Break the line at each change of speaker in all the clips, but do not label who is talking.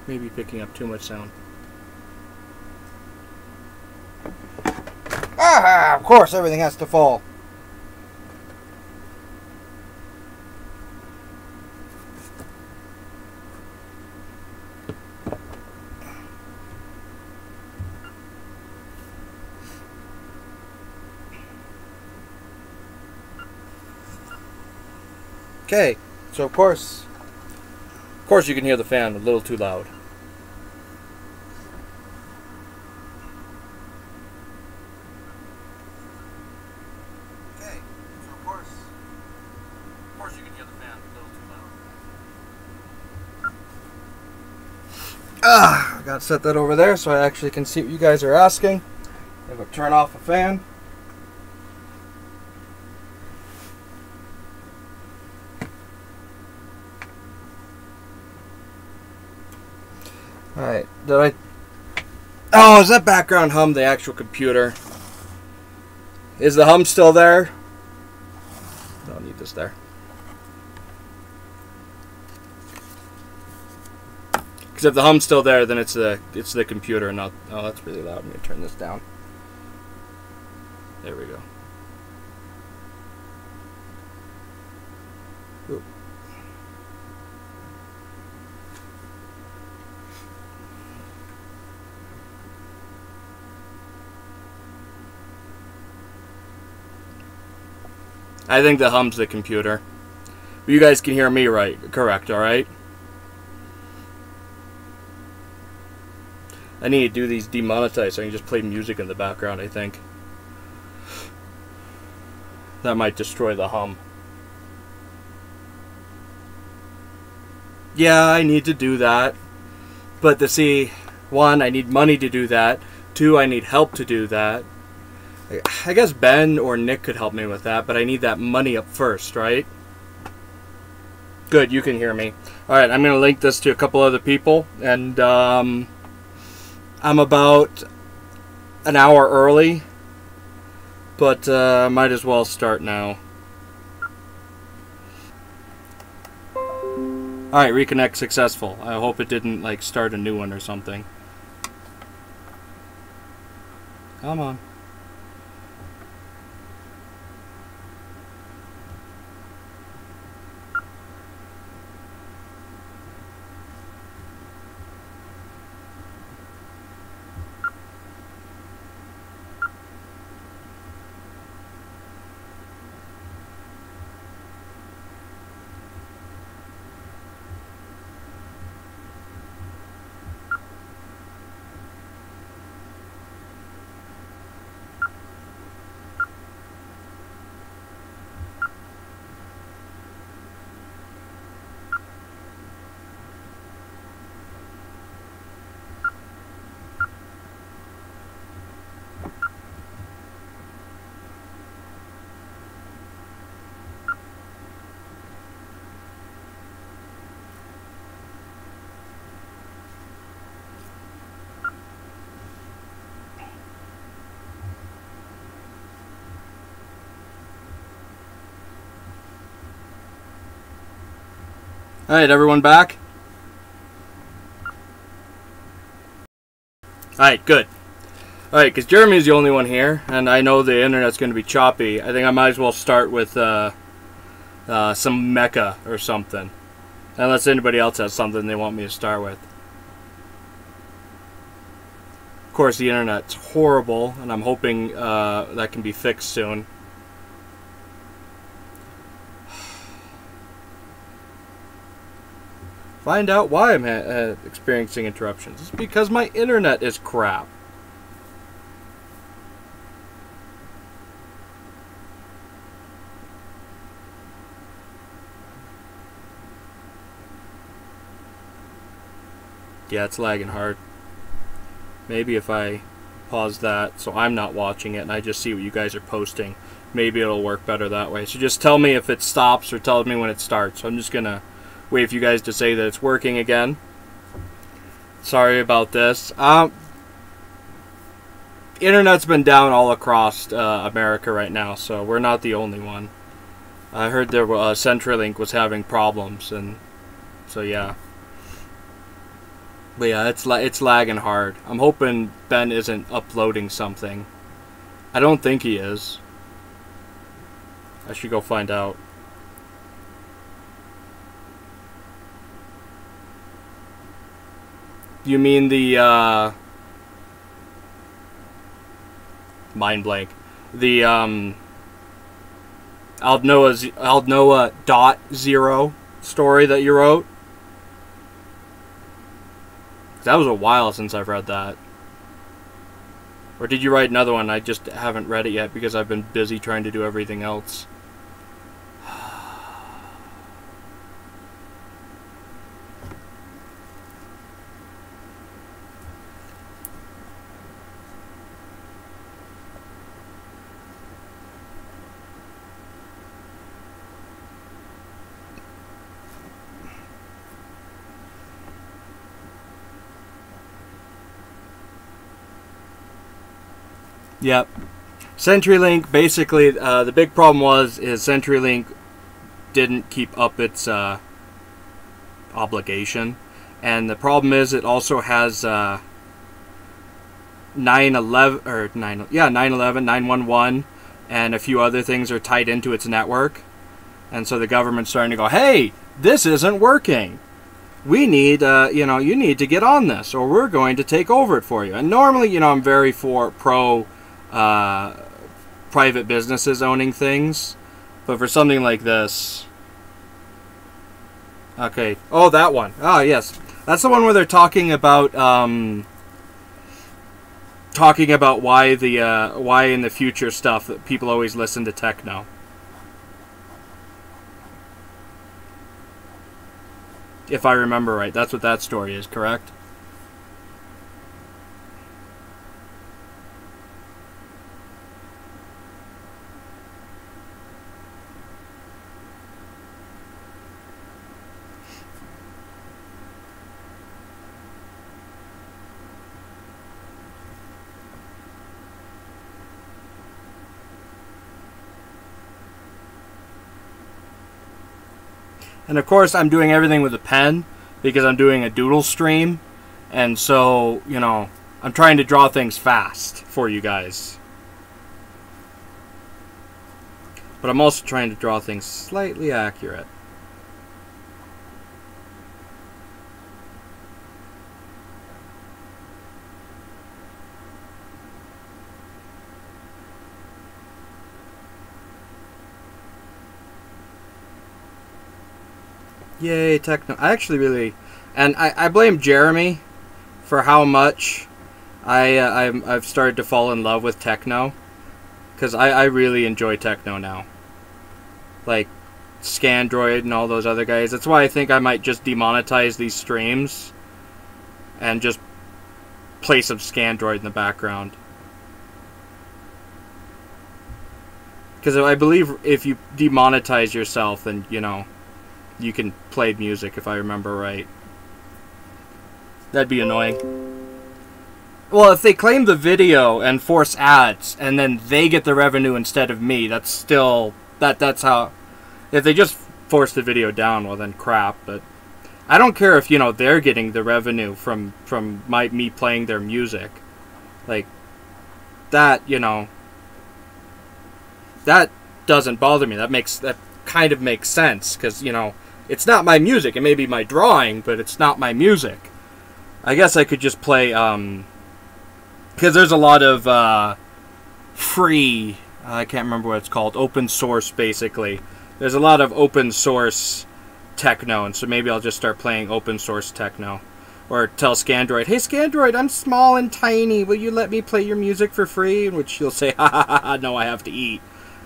Maybe picking up too much sound.
Ah, of course, everything has to fall. Okay, so of course
You can hear the fan a little too loud.
Okay, so of course you can hear the fan a little too loud. I gotta set that over there so I actually can see what you guys are asking. If I turn off a fan. Alright, oh, is that background hum the actual computer? Is the hum still there? Don't need this there. Because if the hum's still there, then it's the computer, not... Oh, that's really loud. I'm going to turn this down. There we go. Ooh. I think the hum's the computer. But you guys can hear me correct, alright? I need to do these demonetized so I can just play music in the background, I think. That might destroy the hum. Yeah, I need to do that. But to see, 1, I need money to do that. 2, I need help to do that. I guess Ben or Nick could help me with that, but I need that money up first, right? Good, you can hear me. Alright, I'm going to link this to a couple other people, and I'm about an hour early, but might as well start now. Alright, reconnect successful. I hope it didn't, like, start a new one or something. Come on. Alright, everyone back? Alright, good. Alright, because Jeremy's the only one here, and I know the internet's going to be choppy. I think I might as well start with some mecha or something. Unless anybody else has something they want me to start with. Of course, the internet's horrible, and I'm hoping that can be fixed soon. Find out why I'm experiencing interruptions. It's because my internet is crap. Yeah, it's lagging hard. Maybe if I pause that so I'm not watching it and I just see what you guys are posting, maybe it'll work better that way. So just tell me if it stops or tell me when it starts. So I'm just gonna wait for you guys to say that it's working again. Sorry about this. Internet's been down all across America right now, so we're not the only one. I heard there CenturyLink was having problems, and so yeah. But yeah, it's lagging hard. I'm hoping Ben isn't uploading something. I don't think he is. I should go find out. You mean the mind blank. The Aldnoah.Zero story that you wrote? That was a while since I've read that. Or did you write another one? I just haven't read it yet because I've been busy trying to do everything else. Yep. CenturyLink, basically, the big problem is CenturyLink didn't keep up its obligation. And the problem is it also has 911, and a few other things are tied into its network. And so the government's starting to go, hey, this isn't working. We need, you need to get on this, or we're going to take over it for you. And normally, I'm very pro private businesses owning things, but for something like this, okay. Oh, that one. Oh, yes, that's the one where they're talking about why in the future stuff that people always listen to techno. If I remember right, that's what that story is, correct? And of course, I'm doing everything with a pen because I'm doing a doodle stream. And so, I'm trying to draw things fast for you guys. But I'm also trying to draw things slightly accurate. Yay, techno. I actually really... And I blame Jeremy for how much I've started to fall in love with techno. Because I really enjoy techno now. Like, Scandroid and all those other guys. That's why I think I might just demonetize these streams. And just play some Scandroid in the background. Because I believe if you demonetize yourself, then, you can play music, if I remember right. That'd be annoying. Well, if they claim the video and force ads, and then they get the revenue instead of me, that's still... That's how... If they just force the video down, well then crap, but... I don't care if, they're getting the revenue from me playing their music. Like, that, that doesn't bother me. That kind of makes sense, because, it's not my music. It may be my drawing, but it's not my music. I guess I could just play, because there's a lot of free, I can't remember what it's called, open source, basically. There's a lot of open source techno, and so maybe I'll just start playing open source techno. Or tell Scandroid, hey Scandroid, I'm small and tiny, will you let me play your music for free? In which she'll say, ha ha ha, no, I have to eat.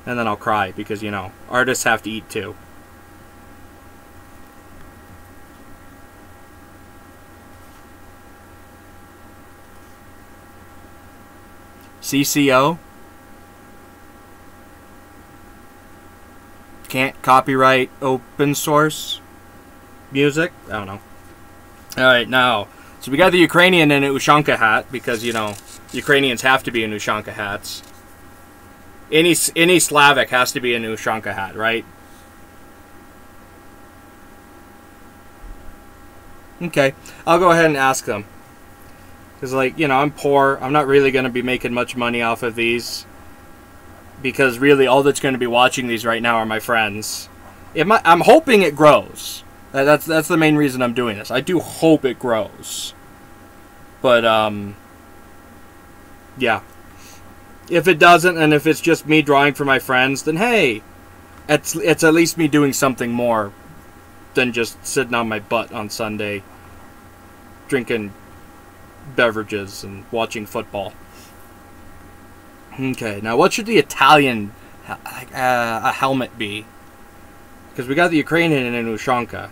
And then I'll cry, because, artists have to eat too. CCO? Can't copyright open source music? I don't know. Alright, now, so we got the Ukrainian in an Ushanka hat, because, Ukrainians have to be in Ushanka hats. Any Slavic has to be in an Ushanka hat, right? Okay, I'll go ahead and ask them. Because, like, you know, I'm poor. I'm not really going to be making much money off of these. Because, really, all that's going to be watching these right now are my friends. I'm hoping it grows. That's the main reason I'm doing this. I do hope it grows. But, yeah. If it doesn't, and if it's just me drawing for my friends, then hey, it's at least me doing something more than just sitting on my butt on Sunday, drinking beverages and watching football. Okay, now what should the Italian a helmet be? Because we got the Ukrainian in Ushanka.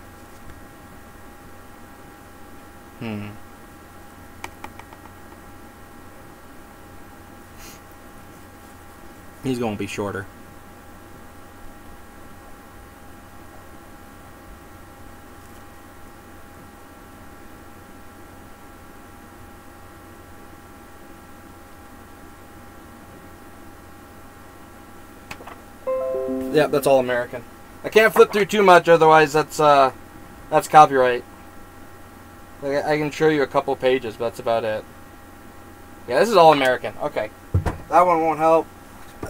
He's going to be shorter. Yep, that's all American. I can't flip through too much, otherwise that's copyright. I can show you a couple pages, but that's about it. Yeah, this is all American. Okay. That one won't help.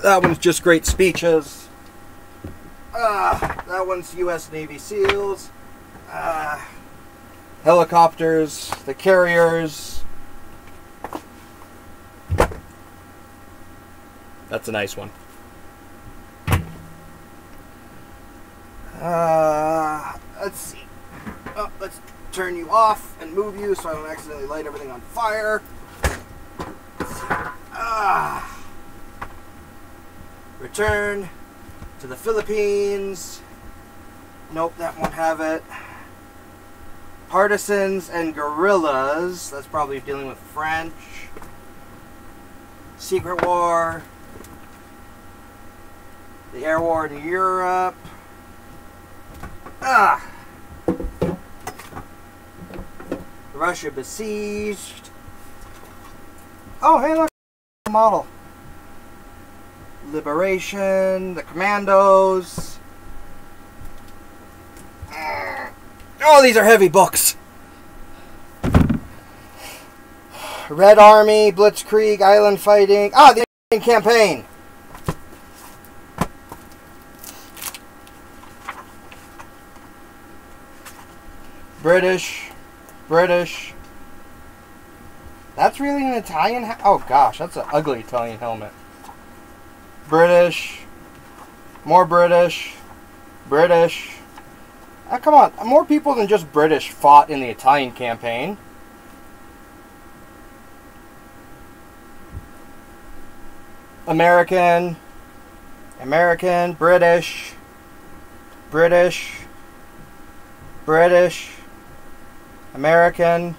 That one's just great speeches. That one's U.S. Navy SEALs. Helicopters. The carriers. That's a nice one. Let's see. Oh, let's turn you off and move you so I don't accidentally light everything on fire. Return to the Philippines. Nope, that won't have it. Partisans and guerrillas. That's probably dealing with French. Secret War. The air war in Europe. Russia besieged. Oh, hey, look. Model. Liberation. The Commandos. Oh, these are heavy books. Red Army, Blitzkrieg, Island Fighting. Ah, the Indian Campaign. British. That's really an Italian oh gosh, that's an ugly Italian helmet. British. More British. Come on, more people than just British fought in the Italian campaign. American, British, American.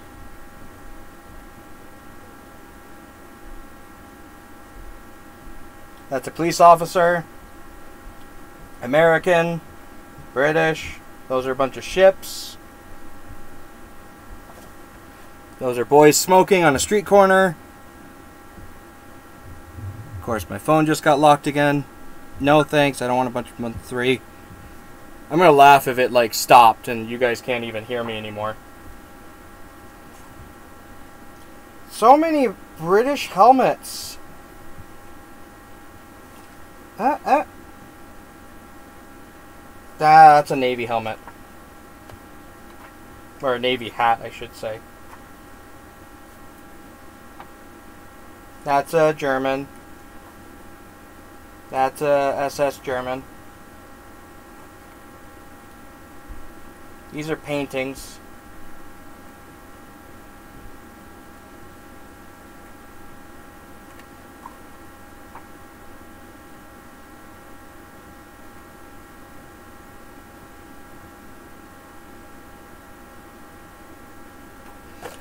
That's a police officer. American, British. Those are a bunch of ships. Those are boys smoking on a street corner. Of course, my phone just got locked again. No thanks, I don't want a bunch of month 3. I'm gonna laugh if it like stopped and you guys can't even hear me anymore. So many British helmets. That's a Navy helmet. Or a Navy hat, I should say. That's a German. That's a SS German. These are paintings.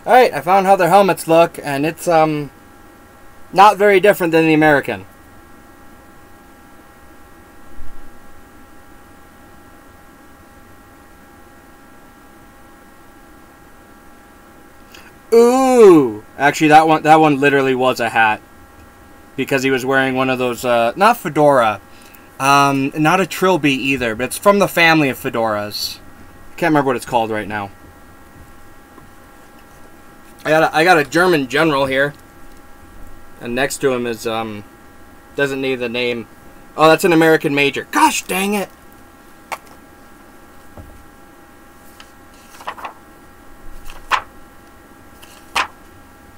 Alright, I found how their helmets look, and it's, not very different than the American. Ooh! Actually, that one literally was a hat. Because he was wearing one of those, not fedora. Not a trilby either, but it's from the family of fedoras. I can't remember what it's called right now. I got a German general here, and next to him is doesn't need the name. Oh, that's an American major. Gosh dang it!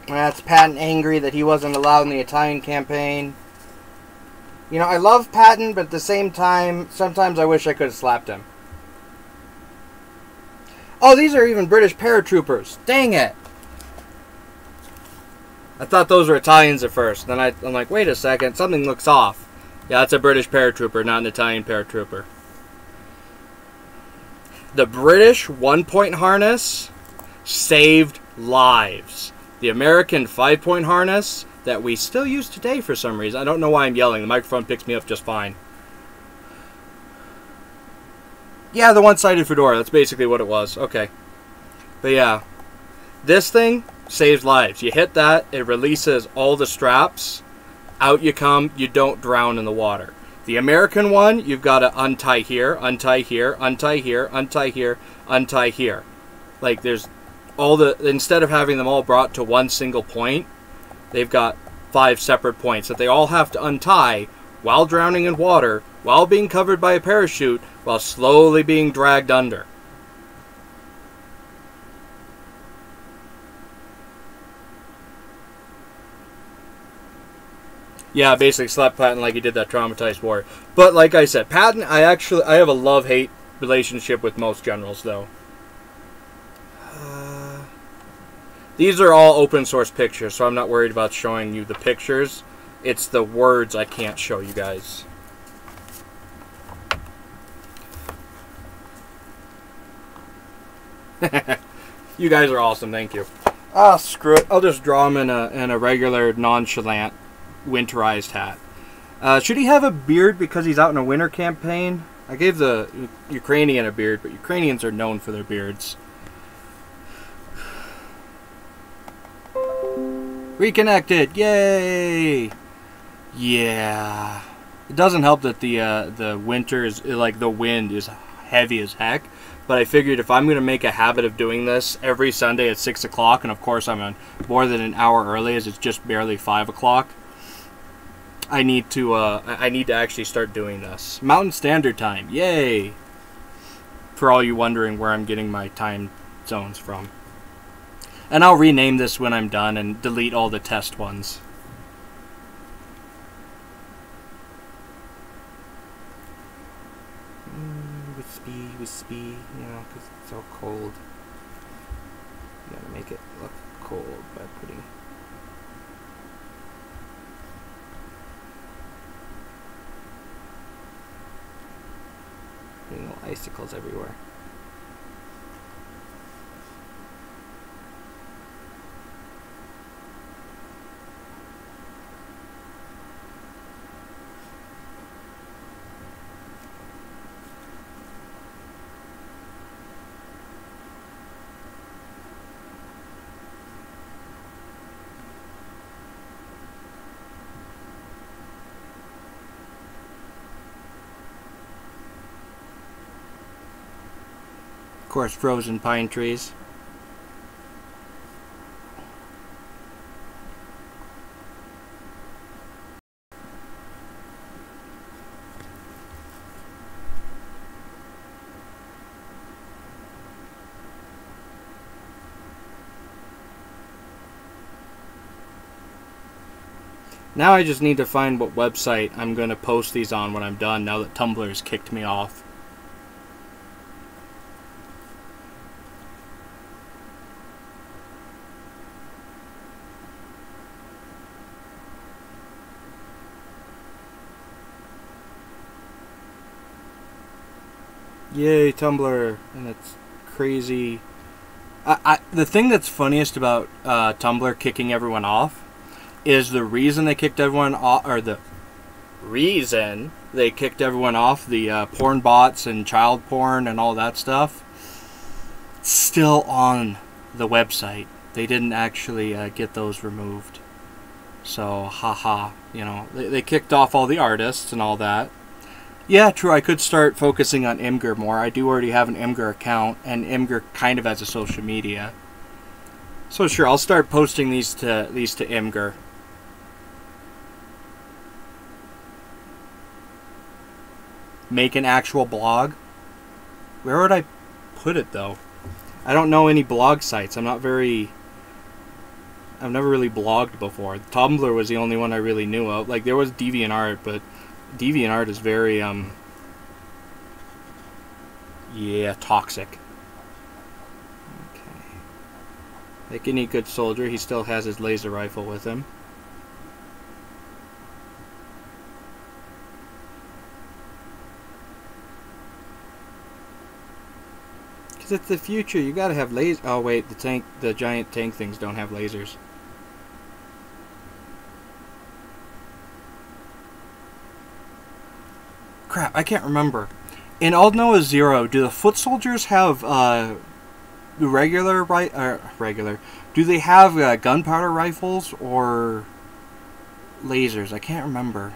That's Patton angry that he wasn't allowed in the Italian campaign. You know, I love Patton, but at the same time, sometimes I wish I could have slapped him. Oh, these are even British paratroopers. Dang it! I thought those were Italians at first. Then I'm like, wait a second, something looks off. Yeah, that's a British paratrooper, not an Italian paratrooper. The British one-point harness saved lives. The American 5-point harness that we still use today for some reason. I don't know why I'm yelling. The microphone picks me up just fine. Yeah, the one-sided fedora. That's basically what it was. Okay. But yeah. This thing saves lives. You hit that, it releases all the straps. Out you come. You don't drown in the water. The American one, you've got to untie here, untie here, untie here, untie here, untie here. Like, there's all the... Instead of having them all brought to one single point, they've got 5 separate points that they all have to untie while drowning in water, while being covered by a parachute, while slowly being dragged under. Yeah, basically slap Patton like he did that traumatized warrior. But like I said, Patton, I have a love-hate relationship with most generals, though. These are all open source pictures, so I'm not worried about showing you the pictures. It's the words I can't show you guys. You guys are awesome, thank you. Ah, screw it. I'll just draw him in a regular, nonchalant, winterized hat. Should he have a beard because he's out in a winter campaign? I gave the Ukrainian a beard, but Ukrainians are known for their beards. Reconnected! Yay! Yeah. It doesn't help that the winter is, like, the wind is heavy as heck. But I figured if I'm going to make a habit of doing this every Sunday at 6 o'clock, and of course I'm on more than an hour early as it's just barely 5 o'clock, I need to actually start doing this. Mountain Standard Time, yay! For all you wondering where I'm getting my time zones from. And I'll rename this when I'm done and delete all the test ones. Wispy, you know, because it's so cold. You gotta make it look cold by putting... little icicles everywhere. Of course, frozen pine trees. Now I just need to find what website I'm going to post these on when I'm done, now that Tumblr has kicked me off. Yay, Tumblr, and it's crazy. The thing that's funniest about Tumblr kicking everyone off is the reason they kicked everyone off, or the reason they kicked everyone off, the porn bots and child porn and all that stuff, still on the website. They didn't actually get those removed. So, haha, you know, they kicked off all the artists and all that. Yeah, true, I could start focusing on Imgur more. I do already have an Imgur account, and Imgur kind of has a social media. So sure, I'll start posting these to Imgur. Make an actual blog. Where would I put it though? I don't know any blog sites. I've never really blogged before. Tumblr was the only one I really knew of. Like there was DeviantArt, but DeviantArt is very yeah, toxic. Okay. Like any good soldier, he still has his laser rifle with him. Because it's the future, you gotta have lasers. Oh wait, the giant tank things don't have lasers. Crap, I can't remember. In Aldnoah.Zero, do the foot soldiers have regular? Do they have gunpowder rifles or lasers? I can't remember.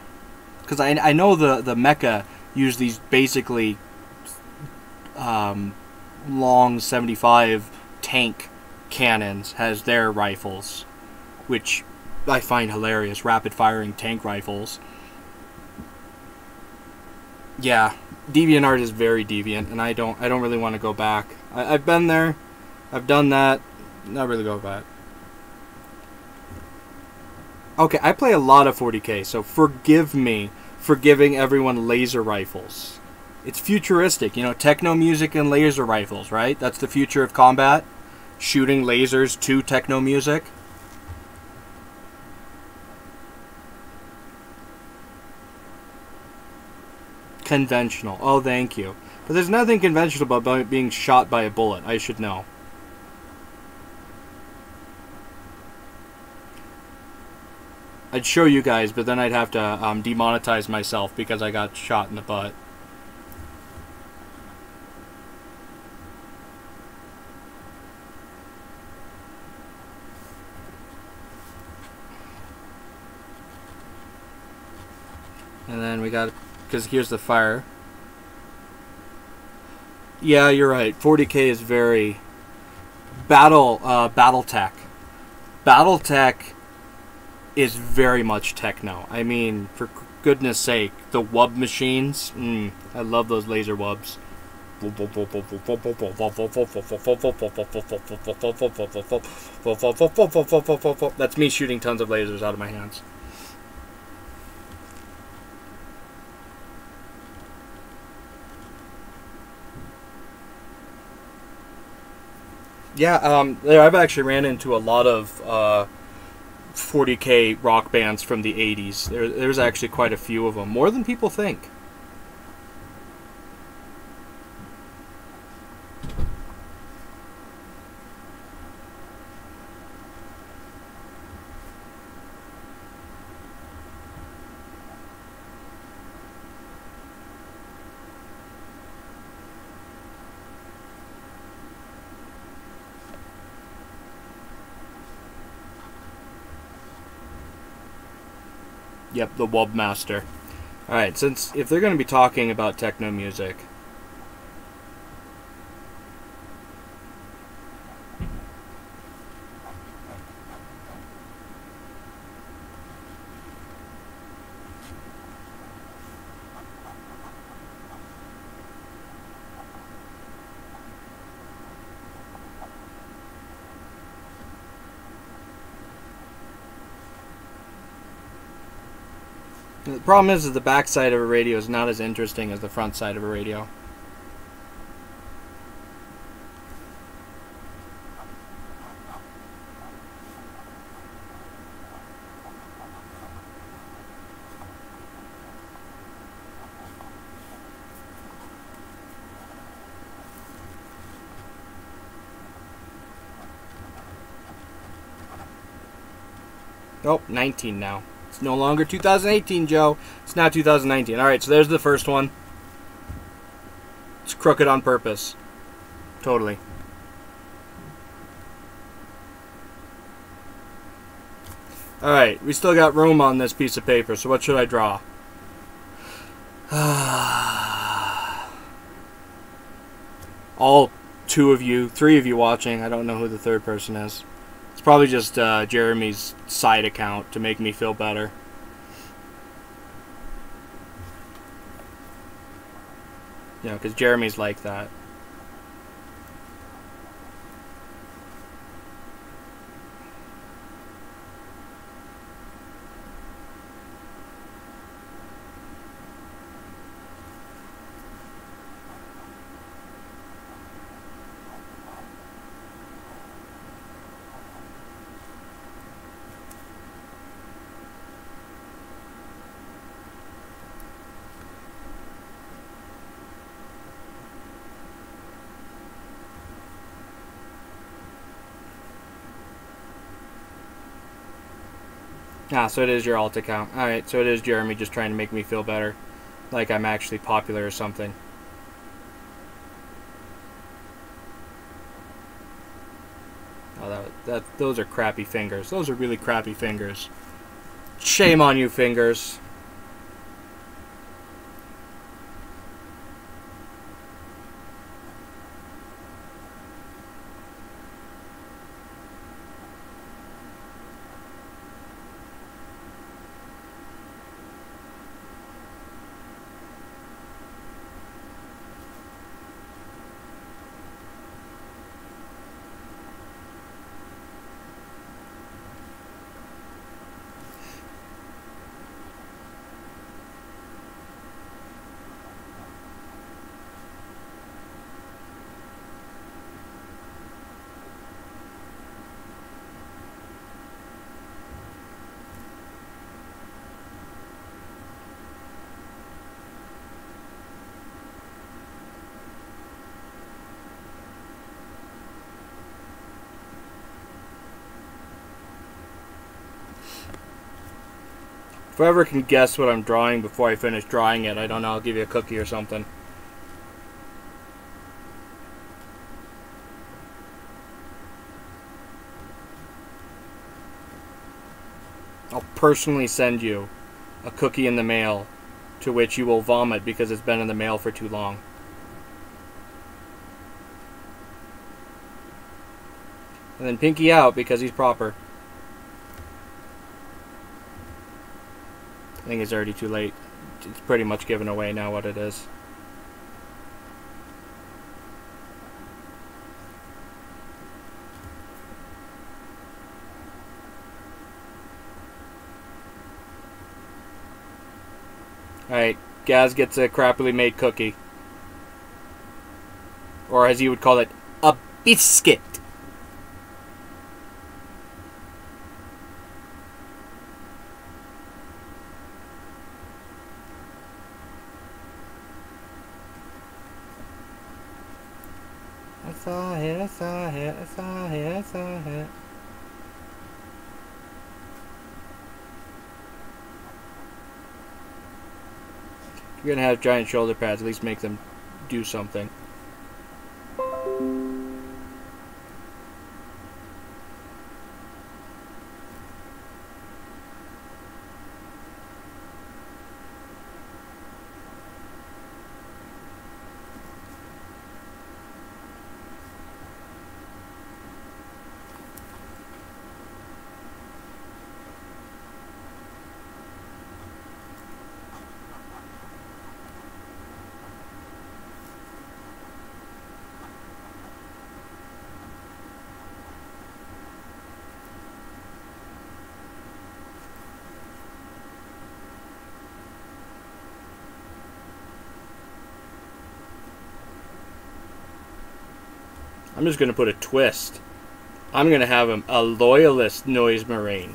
Because I know the mecha use these basically long 75 tank cannons as their rifles, which I find hilarious. Rapid firing tank rifles. Yeah, DeviantArt is very deviant, and I don't really want to go back. I've been there, I've done that, not really go back. Okay, I play a lot of 40k, so forgive me for giving everyone laser rifles. It's futuristic, you know, techno music and laser rifles, right? That's the future of combat. Shooting lasers to techno music. Conventional. Oh, thank you. But there's nothing conventional about being shot by a bullet. I should know. I'd show you guys, but then I'd have to demonetize myself because I got shot in the butt. And then we got... Because here's the fire. Yeah, you're right. 40k is very BattleTech. BattleTech is very much techno. I mean, for goodness sake, the wub machines. I love those laser wubs. That's me shooting tons of lasers out of my hands. Yeah, I've actually ran into a lot of 40k rock bands from the 80s. There's actually quite a few of them, more than people think. Yep, the Wubmaster. Alright, if they're going to be talking about techno music... The problem is that the back side of a radio is not as interesting as the front side of a radio. Oh, 19 now. It's no longer 2018, Joe. It's now 2019. Alright, so there's the first one. It's crooked on purpose. Totally. Alright, we still got room on this piece of paper, so what should I draw? All three of you watching. I don't know who the third person is. It's probably just Jeremy's side account to make me feel better. You know, because Jeremy's like that. Ah, so it is your alt account. Alright, so it is Jeremy just trying to make me feel better. Like I'm actually popular or something. Oh, those are crappy fingers. Those are really crappy fingers. Shame on you, fingers. If whoever can guess what I'm drawing before I finish drawing it, I don't know, I'll give you a cookie or something. I'll personally send you a cookie in the mail to which you will vomit because it's been in the mail for too long. And then Pinky out because he's proper. I think it's already too late. It's pretty much given away now what it is. Alright, Gaz gets a crappily made cookie. Or as he would call it, a biscuit. I saw it, I saw it, I saw it, I saw it. If you're gonna have giant shoulder pads, at least make them do something. I'm just going to put a twist. I'm going to have him a loyalist noise marine.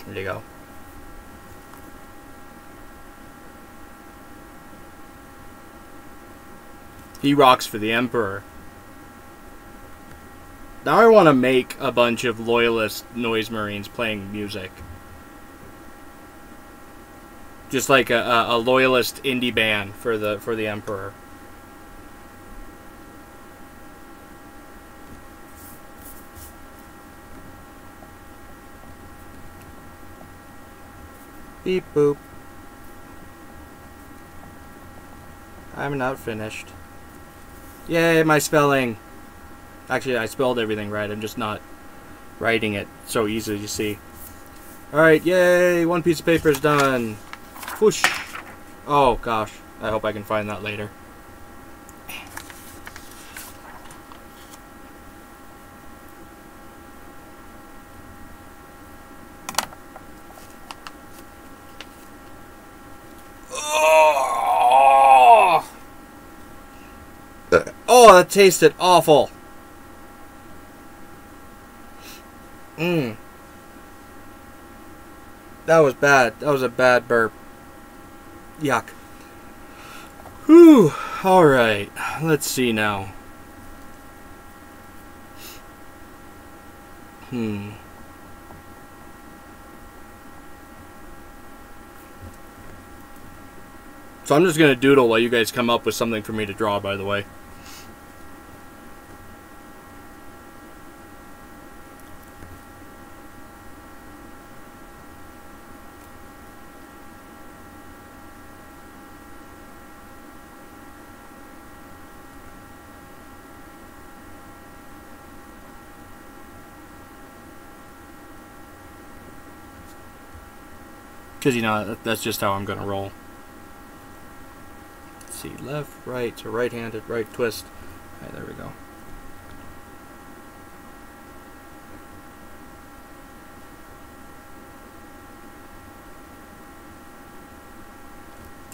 There you go. He rocks for the Emperor. Now I want to make a bunch of loyalist noise marines playing music. Just like a loyalist indie band for the Emperor. Beep boop. I'm not finished. Yay, my spelling. Actually, I spelled everything right. I'm just not writing it so easy to see. Alright, yay! One piece of paper is done. Whoosh. Oh, gosh. I hope I can find that later. Oh, that tasted awful. That was bad. That was a bad burp. Yuck. Whew. Alright. Let's see now. So I'm just going to doodle while you guys come up with something for me to draw, by the way. Because, you know, that's just how I'm going to roll. Let's see, left, right, so right-handed, right twist. Alright, there we go.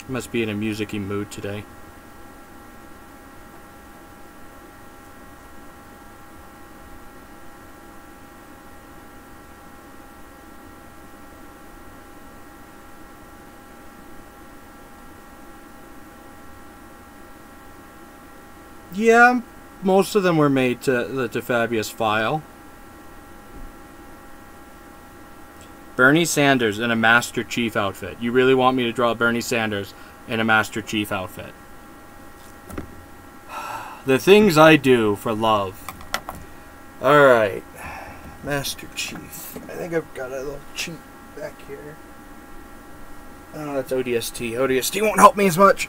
Must be in a music-y mood today. Yeah, most of them were made to the Fabius file. Bernie Sanders in a Master Chief outfit. You really want me to draw Bernie Sanders in a Master Chief outfit? The things I do for love. Alright. Master Chief. I think I've got a little cheat back here. Oh, that's ODST. ODST won't help me as much.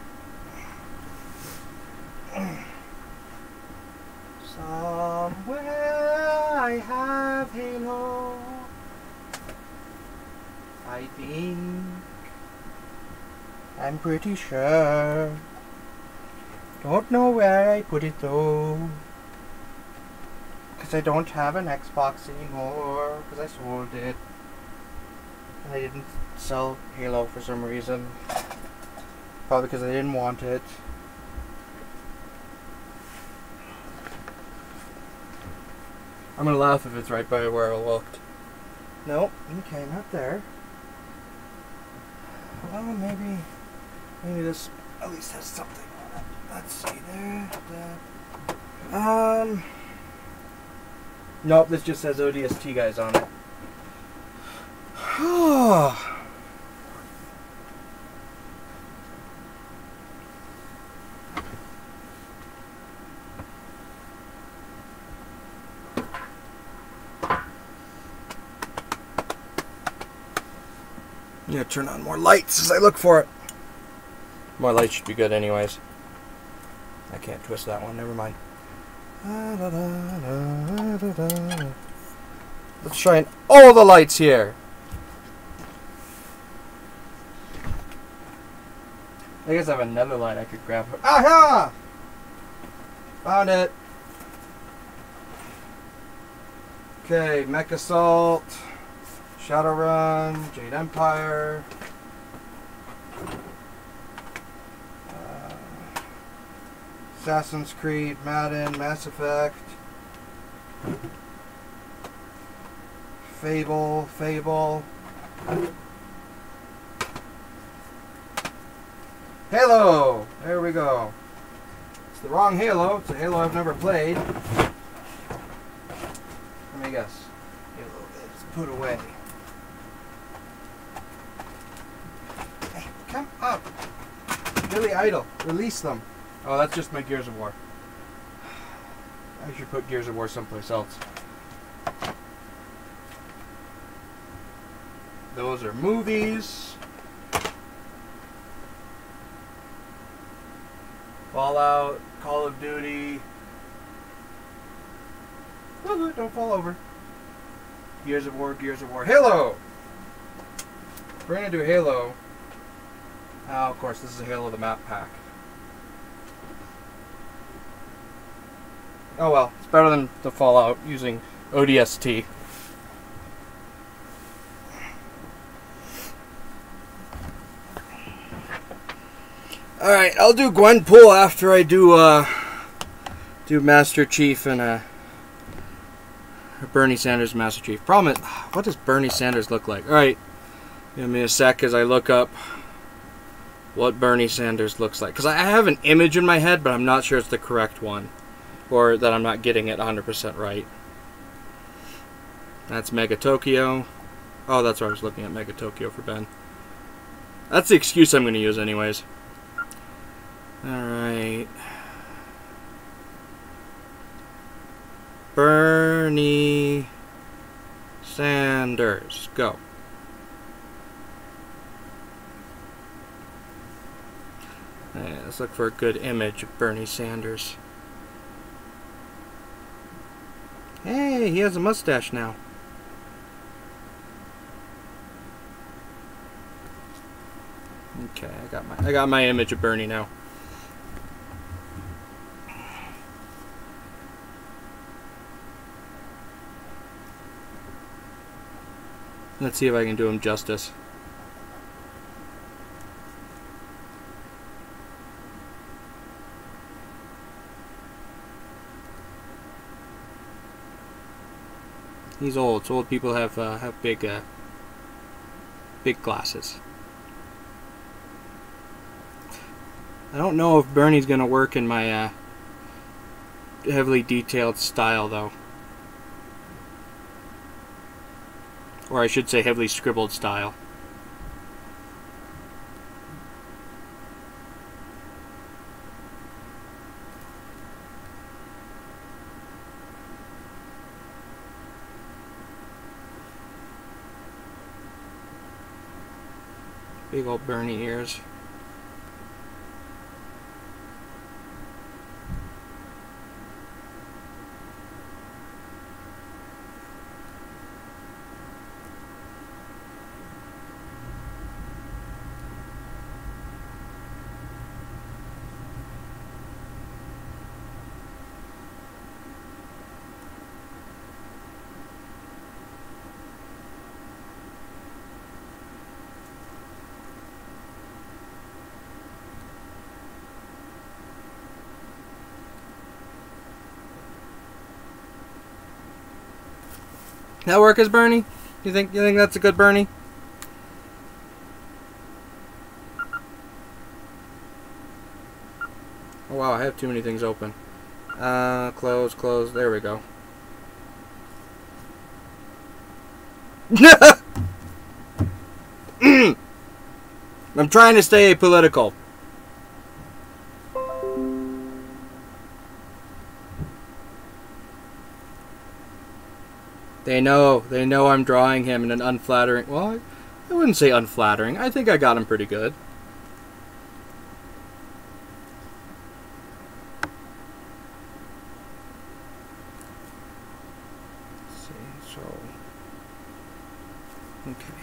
Somewhere I have Halo. I think. I'm pretty sure. Don't know where I put it though. Because I don't have an Xbox anymore. Because I sold it. And I didn't sell Halo for some reason. Probably because I didn't want it. I'm gonna laugh if it's right by where I looked. Nope. Okay, not there. Well, maybe this at least has something on it. Let's see there. That. Nope. This just says ODST guys on it. I'm gonna turn on more lights as I look for it. More lights should be good anyways. I can't twist that one, never mind. Let's shine all the lights here. I guess I have another light I could grab. Aha! Found it. Okay, Mech Assault. Shadowrun, Jade Empire, Assassin's Creed, Madden, Mass Effect, Fable, Halo! There we go. It's the wrong Halo. It's a Halo I've never played.
me guess. Get a little bit. Let's put away. Hey, come up. Really idle. Release them. Oh, that's just my Gears of War. I should put Gears of War someplace else. Those are movies. Fallout, Call of Duty. Oh, don't fall over. Gears of War, Gears of War. Halo! We're going to do Halo. Oh, of course, this is a Halo the map pack. Oh well, it's better than the Fallout using ODST. Alright, I'll do Gwenpool after I do Master Chief and Bernie Sanders Master Chief. Problem is, what does Bernie Sanders look like? Alright, give me a sec as I look up what Bernie Sanders looks like. Because I have an image in my head, but I'm not sure it's the correct one. Or that I'm not getting it 100% right. That's Mega Tokyo. Oh, that's what I was looking at, Mega Tokyo for Ben. That's the excuse I'm going to use anyways. Alright. Bernie Sanders. Go. Right, let's look for a good image of Bernie Sanders. Hey, he has a mustache now. Okay, I got my image of Bernie now. Let's see if I can do him justice. He's old, so old people have big glasses. I don't know if Bernie's gonna work in my heavily detailed style though. Or I should say heavily scribbled style. Big old Bernie ears. That work as Bernie? You think that's a good Bernie? Oh wow, I have too many things open. Close, close, there we go. I'm trying to stay apolitical. They know I'm drawing him in an unflattering... Well, I wouldn't say unflattering. I think I got him pretty good. Let's see, so... Okay.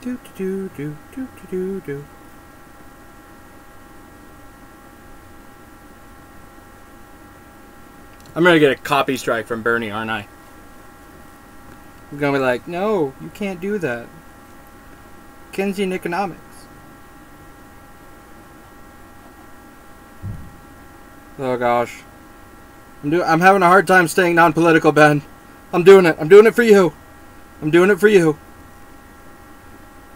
Do do do do do do do.
I'm gonna get a copy strike from Bernie, aren't I? I'm gonna be like, no, you can't do that. Keynesian economics. Oh gosh. I'm having a hard time staying non-political, Ben. I'm doing it. I'm doing it for you. I'm doing it for you.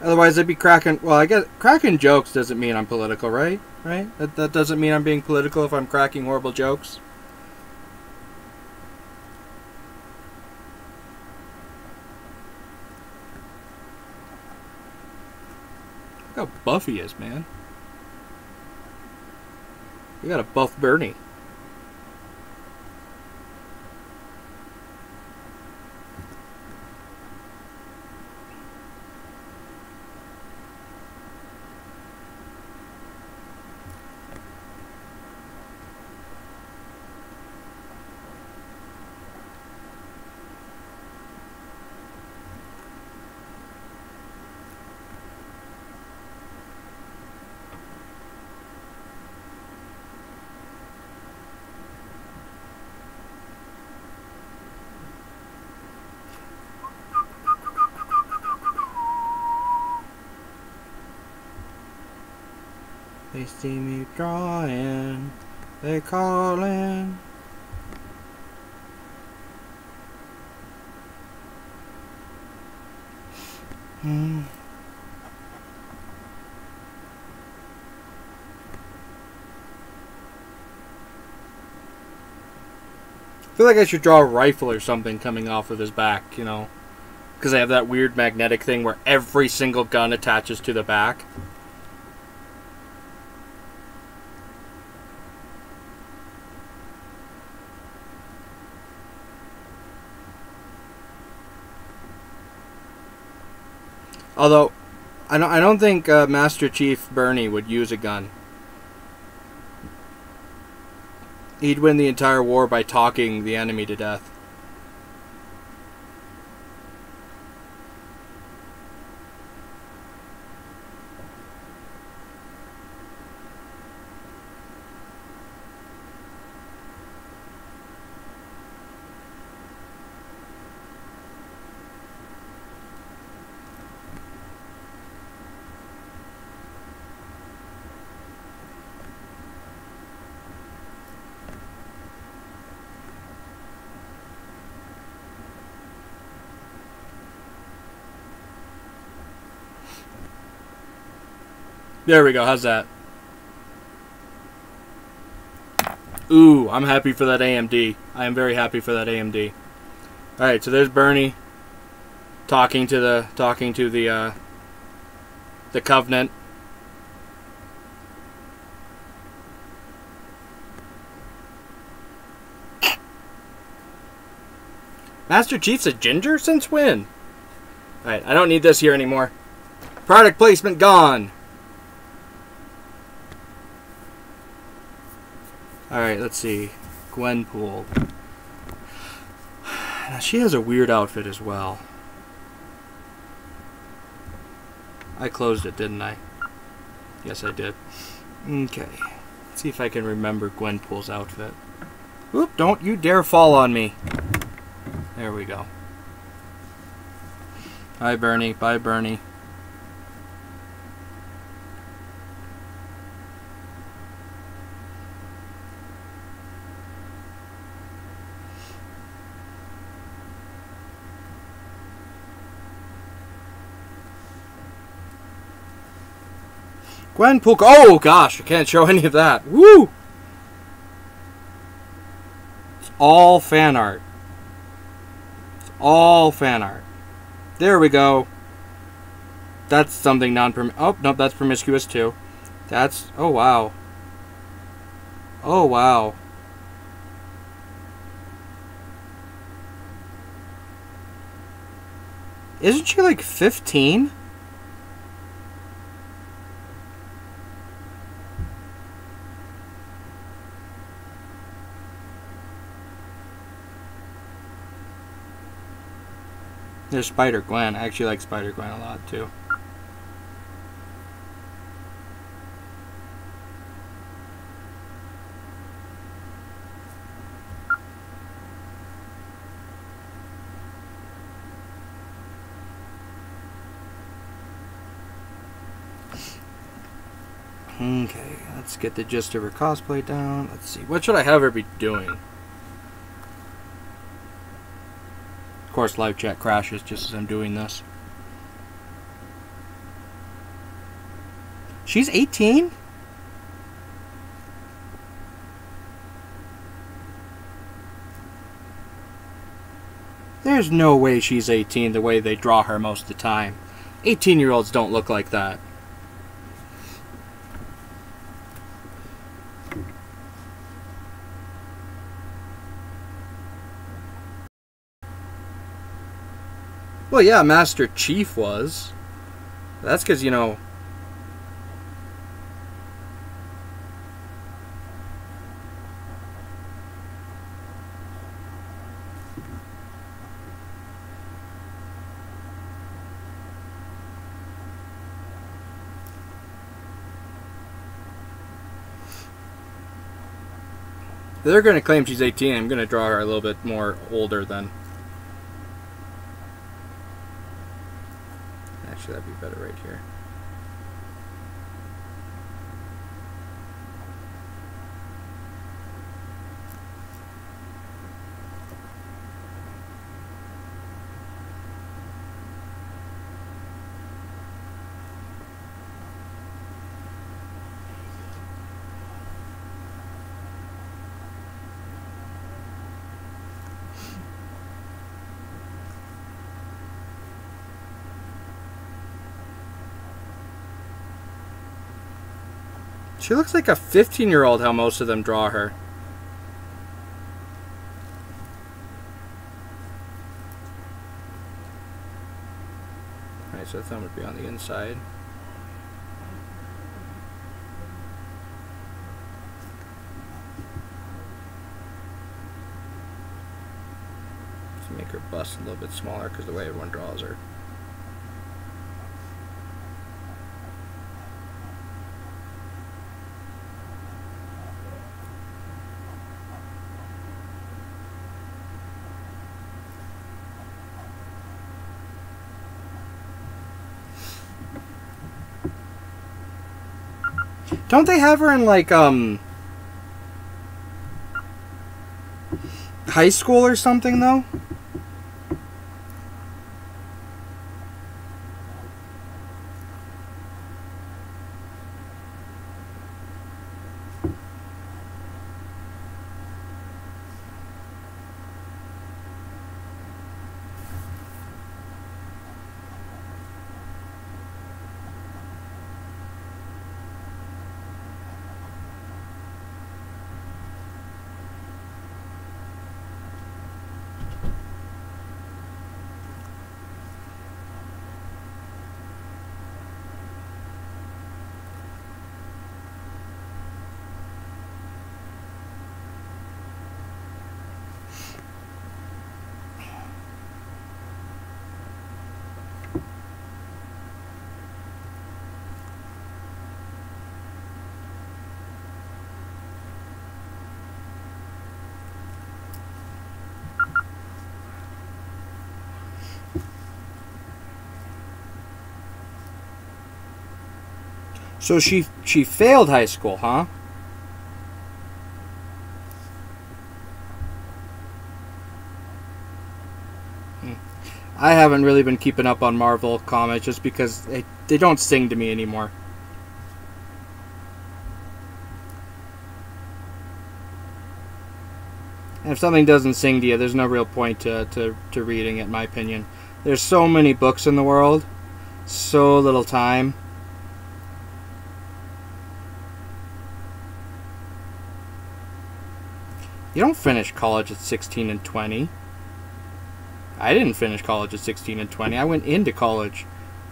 Otherwise, I'd be cracking... Well, I guess cracking jokes doesn't mean I'm political, right? Right? That doesn't mean I'm being political if I'm cracking horrible jokes. Look how buff he is, man. You got a buff Bernie. They see me drawing, they callin'. I feel like I should draw a rifle or something coming off of his back, you know? Because I have that weird magnetic thing where every single gun attaches to the back. Although, I don't think Master Chief Bernie would use a gun. He'd win the entire war by talking the enemy to death. There we go, how's that? Ooh, I'm happy for that AMD. I am very happy for that AMD. Alright, so there's Bernie talking to the Covenant. Master Chief's a ginger? Since when? Alright, I don't need this here anymore. Product placement gone. Alright, let's see. Gwenpool. Now, she has a weird outfit as well. I closed it, didn't I? Yes, I did. Okay. Let's see if I can remember Gwenpool's outfit. Oop, don't you dare fall on me. There we go. Bye, Bernie. Bye, Bernie. Gwenpool. Oh gosh, I can't show any of that. Woo! It's all fan art. It's all fan art. There we go. That's something oh, nope, that's promiscuous too. That's, oh wow. Oh wow. Isn't she like 15? There's Spider-Gwen. I actually like Spider-Gwen a lot, too.
Okay, let's get the gist of her cosplay down. Let's see. What should I have her be doing? Of course, live chat crashes just as I'm doing this. She's 18? There's no way she's 18 the way they draw her most of the time. 18-year-olds don't look like that. Well, yeah, Master Chief was. That's because, you know... They're going to claim she's 18. I'm going to draw her a little bit more older than... Actually, that'd be better right here. She looks like a 15-year-old how most of them draw her. Alright, so the thumb would be on the inside. Let's make her bust a little bit smaller because the way everyone draws her. Don't they have her in, like, high school or something, though? So she failed high school, huh? I haven't really been keeping up on Marvel comics just because they don't sing to me anymore. And if something doesn't sing to you, there's no real point to reading it, in my opinion. There's so many books in the world, so little time. You don't finish college at 16 and 20. I didn't finish college at 16 and 20. I went into college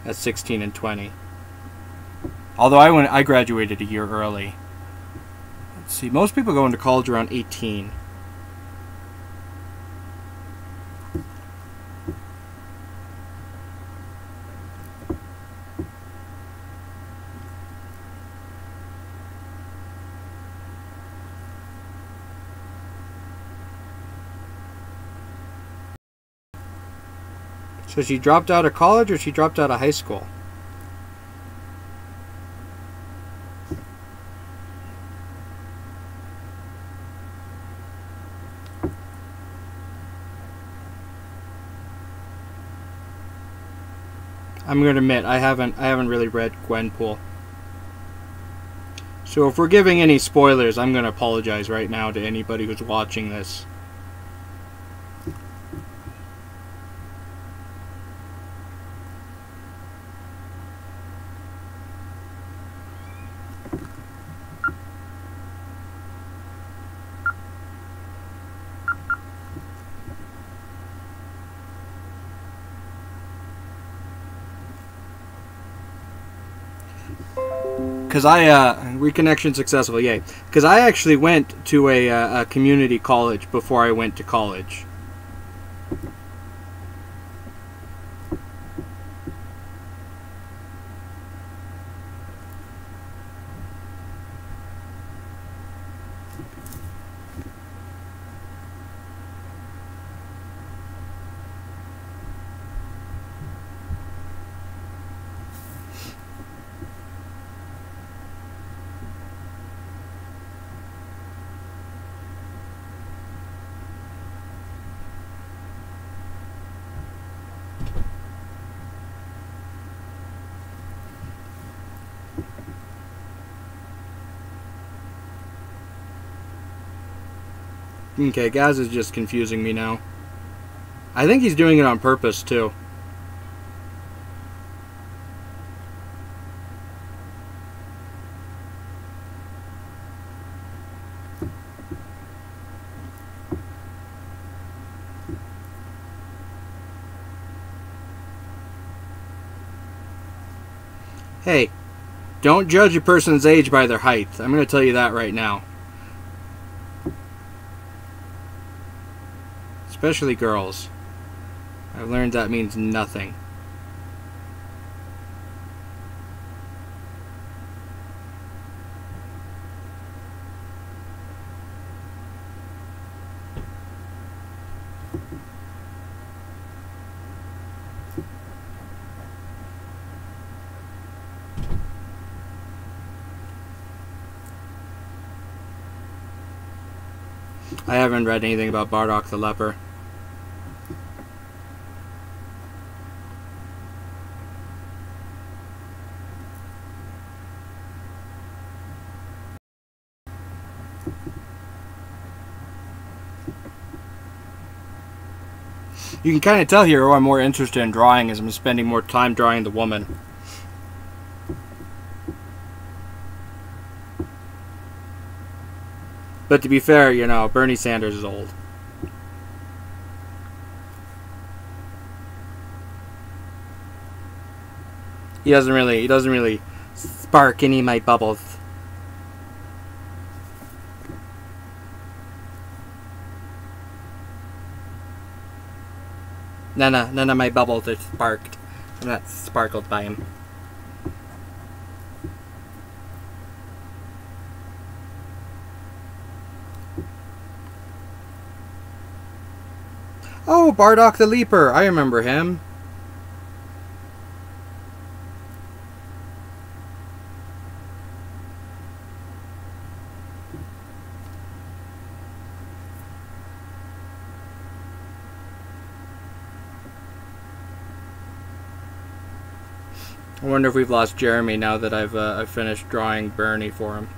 at 16 and 20. Although I graduated a year early. Let's see, most people go into college around 18. So she dropped out of college or she dropped out of high school? I'm gonna admit I haven't really read Gwenpool. So if we're giving any spoilers, I'm gonna apologize right now to anybody who's watching this. Because reconnection successful, yay. Because I actually went to a community college before I went to college. Okay, Gaz is just confusing me now. I think he's doing it on purpose, too. Hey, don't judge a person's age by their height. I'm going to tell you that right now. Especially girls. I've learned that means nothing. I haven't read anything about Bardock the Leper. You can kind of tell here who I'm more interested in drawing as I'm spending more time drawing the woman. But to be fair, you know, Bernie Sanders is old. He doesn't really spark any of my bubbles. None of my bubbles are sparked. I'm not sparkled by him. Oh, Bardock the Leaper. I remember him. I wonder if we've lost Jeremy now that I've finished drawing Bernie for him.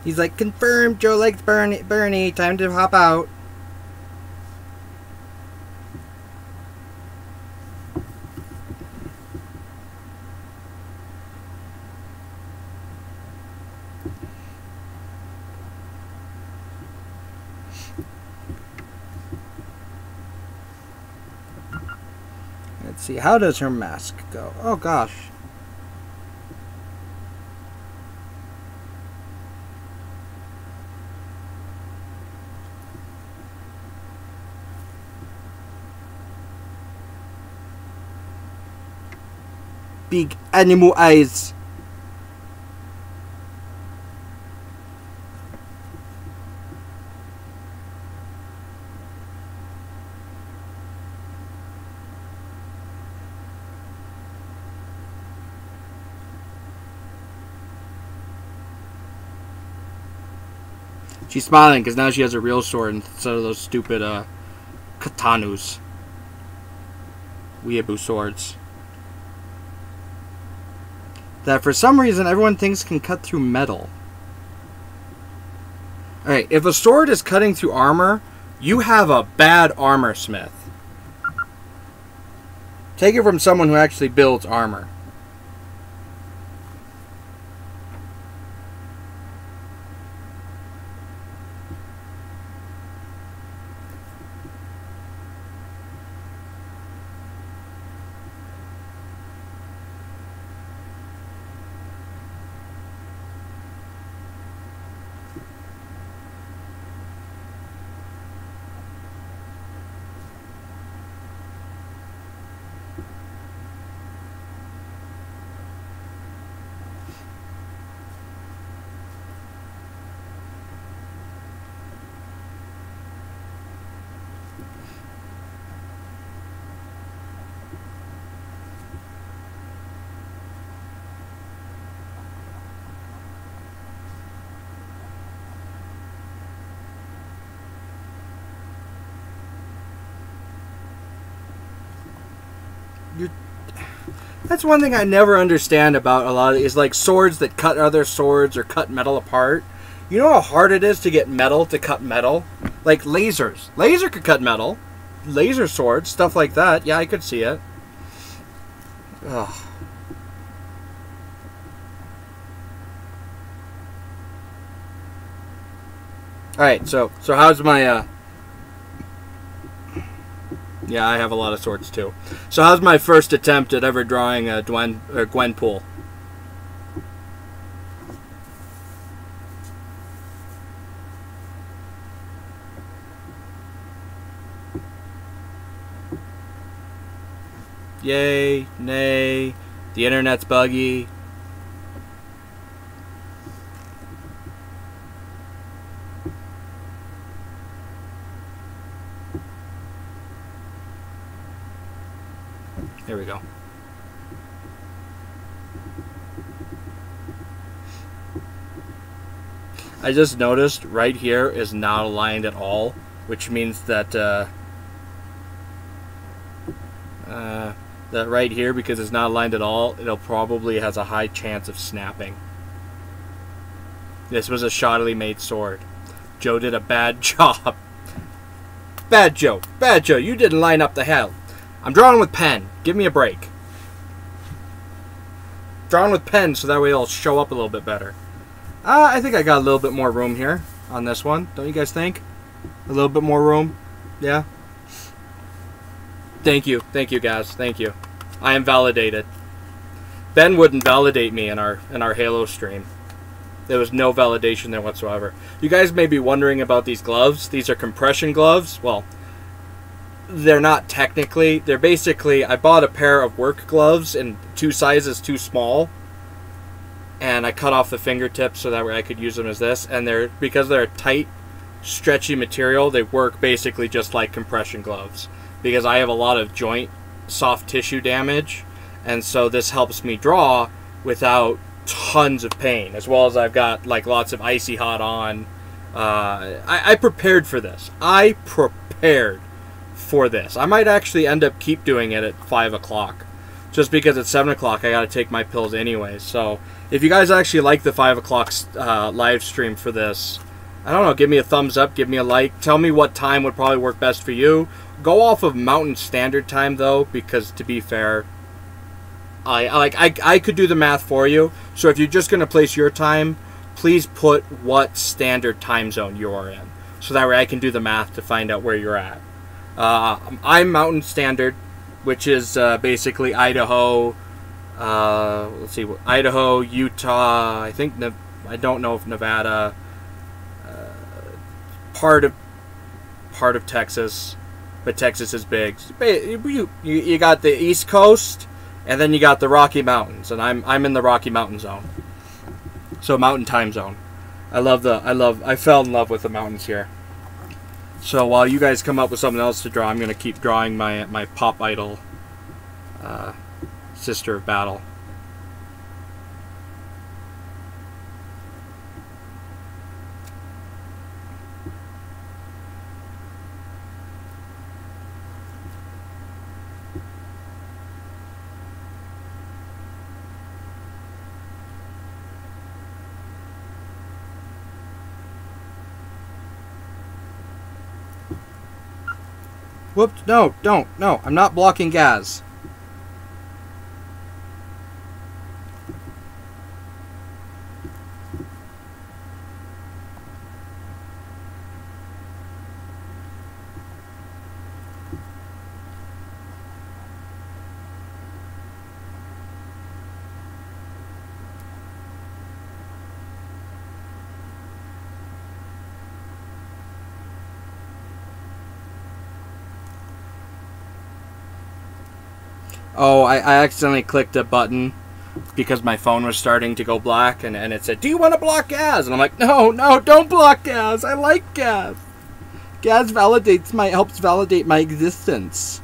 He's like, confirmed, Joe likes Bernie, time to hop out. Let's see, how does her mask go? Oh gosh. Big animal eyes. She's smiling because now she has a real sword instead of those stupid katanus. Weeaboo swords. That for some reason everyone thinks can cut through metal. Alright, if a sword is cutting through armor, you have a bad armor smith. Take it from someone who actually builds armor. That's one thing I never understand about a lot of is like swords that cut other swords or cut metal apart. You know how hard it is to get metal to cut metal? Like lasers. Laser could cut metal. Laser swords, stuff like that. Yeah, I could see it. Ugh. Alright, so how's my yeah, I have a lot of swords too. So how's my first attempt at ever drawing a Gwenpool? Yay, nay, the internet's buggy. There we go. I just noticed right here is not aligned at all, which means that that right here, because it's not aligned at all, it'll probably has a high chance of snapping. This was a shoddily made sword. Joe did a bad job. Bad Joe. Bad Joe. You didn't line up the hell. I'm drawing with pen. Give me a break. Drawing with pen so that way it'll show up a little bit better. I think I got a little bit more room here on this one. Don't you guys think? A little bit more room? Yeah? Thank you. Thank you, guys. Thank you. I am validated. Ben wouldn't validate me in our Halo stream. There was no validation there whatsoever. You guys may be wondering about these gloves. These are compression gloves. Well, they're not technically. They're basically, I bought a pair of work gloves in 2 sizes too small. And I cut off the fingertips so that way I could use them as this. And because they're a tight, stretchy material, they work basically just like compression gloves. Because I have a lot of joint soft tissue damage. And so this helps me draw without tons of pain. As well as I've got like lots of icy hot on. I prepared for this. I prepared for this. I might actually end up keep doing it at 5 o'clock. Just because at 7 o'clock I gotta take my pills anyway. So if you guys actually like the 5 o'clock live stream for this, I don't know, give me a thumbs up, give me a like. Tell me what time would probably work best for you. Go off of Mountain Standard Time though, because to be fair, I could do the math for you. So if you're just gonna place your time, please put what standard time zone you're in. So that way I can do the math to find out where you're at. I'm Mountain Standard, which is basically Idaho. Let's see, Idaho, Utah. I think I don't know if Nevada. Part of Texas, but Texas is big. You got the East Coast, and then you got the Rocky Mountains, and I'm in the Rocky Mountain zone. So Mountain Time Zone. I fell in love with the mountains here. So while you guys come up with something else to draw, I'm gonna keep drawing my pop idol, Sister of Battle. Whoops. No, don't. No, I'm not blocking Gaz. Oh, I accidentally clicked a button because my phone was starting to go black, and it said, "Do you want to block Gaz?" And I'm like, no, don't block Gaz. I like Gaz. Gaz helps validate my existence.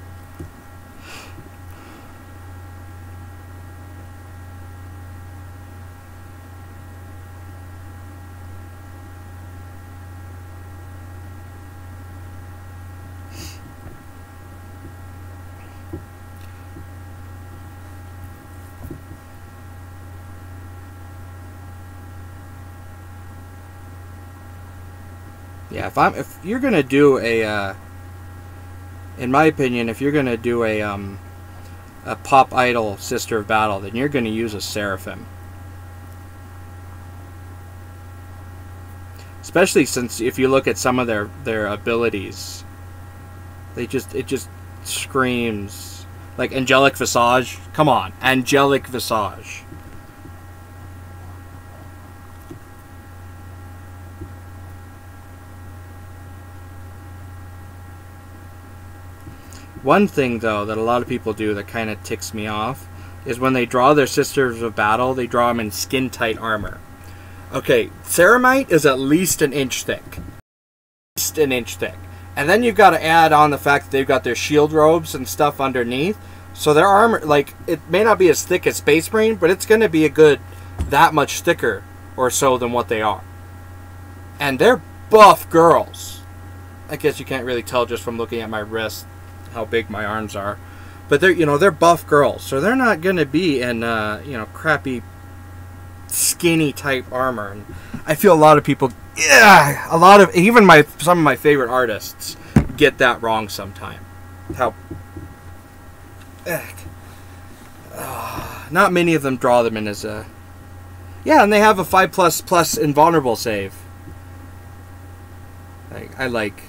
Yeah, if you're gonna do a, in my opinion, if you're gonna do a pop idol Sister of Battle, then you're gonna use a Seraphim. Especially since if you look at some of their abilities, it just screams like Angelic Visage. Come on, Angelic Visage. One thing, though, that a lot of people do that kind of ticks me off is when they draw their Sisters of Battle, they draw them in skin-tight armor. Okay, Ceramite is at least an inch thick. At least an inch thick. And then you've got to add on the fact that they've got their shield robes and stuff underneath. So their armor, like, it may not be as thick as Space Marine, but it's going to be a good that much thicker or so than what they are. And they're buff girls. I guess you can't really tell just from looking at my wrist how big my arms are, but they're buff girls, so they're not gonna be in crappy skinny type armor. And I feel a lot of people, even some of my favorite artists get that wrong sometime. Not many of them draw them in as a, and they have a 5++ invulnerable save. I like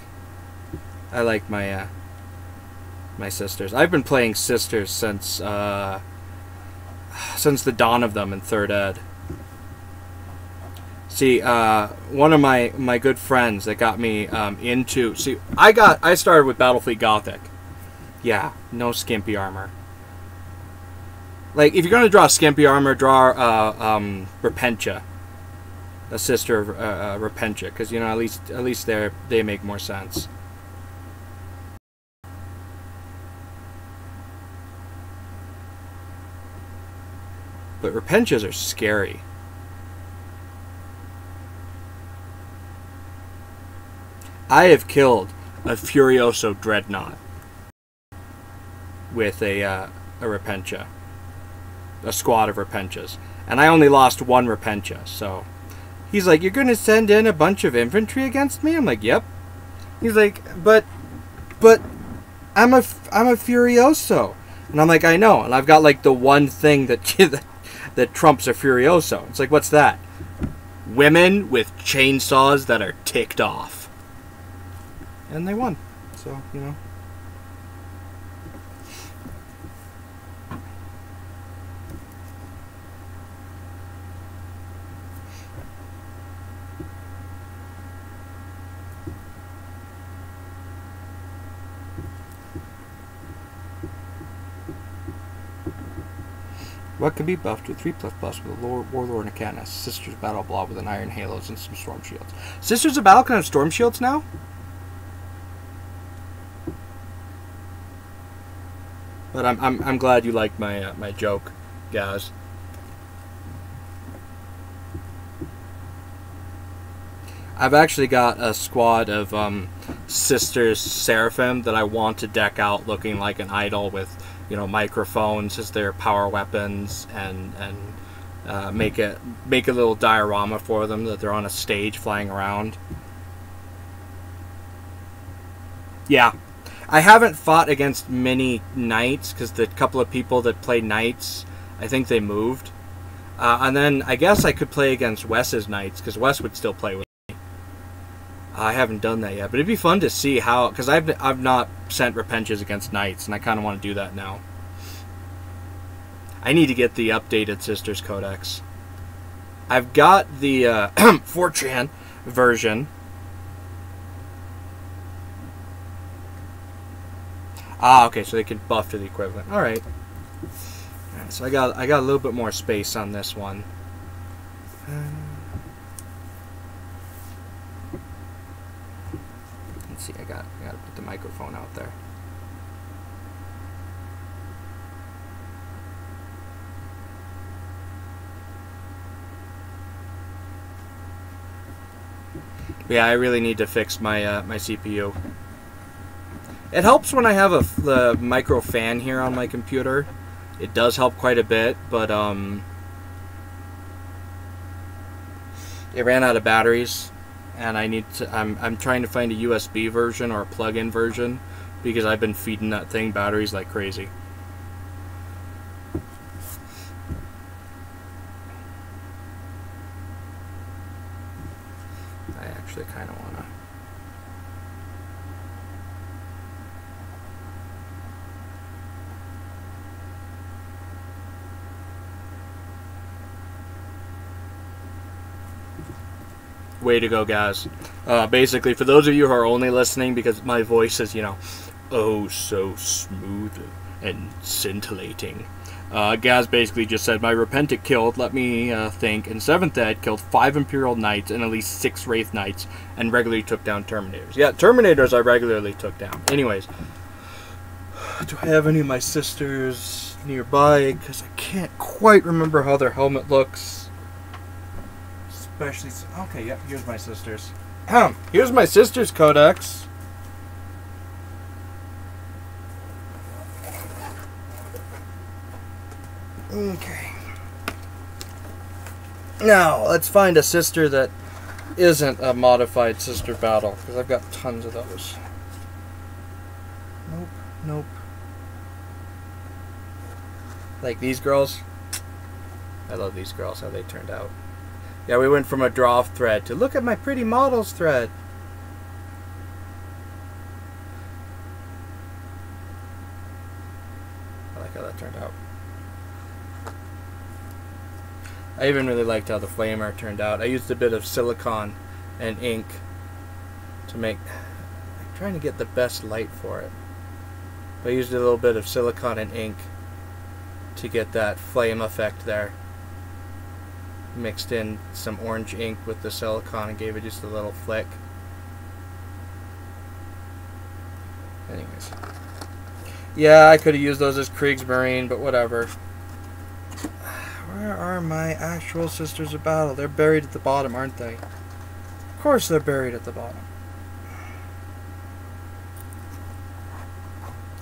my sisters. I've been playing sisters since the dawn of them in 3rd ed. See, one of my good friends that got me into... See, I started with Battlefleet Gothic. Yeah, no skimpy armor. Like, if you're going to draw skimpy armor, draw Repentia. A sister of Repentia, because, at least they make more sense. But Repentias are scary. I have killed a Furioso Dreadnought with a Repentia. A squad of Repentias. And I only lost one Repentia, so... He's like, "You're going to send in a bunch of infantry against me?" I'm like, "Yep." He's like, but I'm a Furioso. And I'm like, "I know." And I've got, like, the one thing that trumps a Furioso. It's like, what's that? Women with chainsaws that are ticked off. And they won. So, What can be buffed with 3++ with a lower Warlord and a Canonist? Sisters of Battle Blob with an Iron Halos and some Storm Shields. Sisters of Battle can have Storm Shields now? But I'm glad you liked my my joke, guys. I've actually got a squad of Sisters Seraphim that I want to deck out looking like an idol with, microphones as their power weapons, and make a little diorama for them that they're on a stage flying around. Yeah, I haven't fought against many knights because the couple of people that play knights, I think they moved. And then I guess I could play against Wes's knights because Wes would still play with me. I haven't done that yet, but it'd be fun to see how, because I've not sent repenches against knights, and I kind of want to do that now. I need to get the updated Sisters Codex. I've got the 4chan version. Ah, okay, so they can buff to the equivalent. All right. So I got a little bit more space on this one. Let's see. I got to put the microphone out there. Yeah, I really need to fix my my CPU. It helps when I have the micro fan here on my computer. It does help quite a bit, but it ran out of batteries, and I need to. I'm trying to find a USB version or a plug-in version because I've been feeding that thing batteries like crazy. I actually kind of want to. Way to go, guys. Basically, for those of you who are only listening because my voice is, you know, oh, so smooth and scintillating. Gaz basically just said, my Repentant killed, let me think, in 7th Ed killed 5 Imperial Knights and at least 6 Wraith Knights and regularly took down Terminators. Yeah, Terminators I regularly took down. Anyways, do I have any of my sisters nearby? Because I can't quite remember how their helmet looks. Especially, okay, yep, here's my sisters. Here's my sisters codex. Okay. Now, let's find a sister that isn't a modified sister battle, because I've got tons of those. Nope, nope. Like these girls. I love these girls, how they turned out. Yeah, we went from a Drawthread to look at my pretty models thread. I like how that turned out. I even really liked how the flamer turned out. I used a bit of silicone and ink to make... I'm trying to get the best light for it. But I used a little bit of silicone and ink to get that flame effect there. Mixed in some orange ink with the silicone and gave it just a little flick. Anyways. Yeah, I could have used those as Kriegsmarine, but whatever. Where are my actual Sisters of Battle? They're buried at the bottom, aren't they? Of course they're buried at the bottom.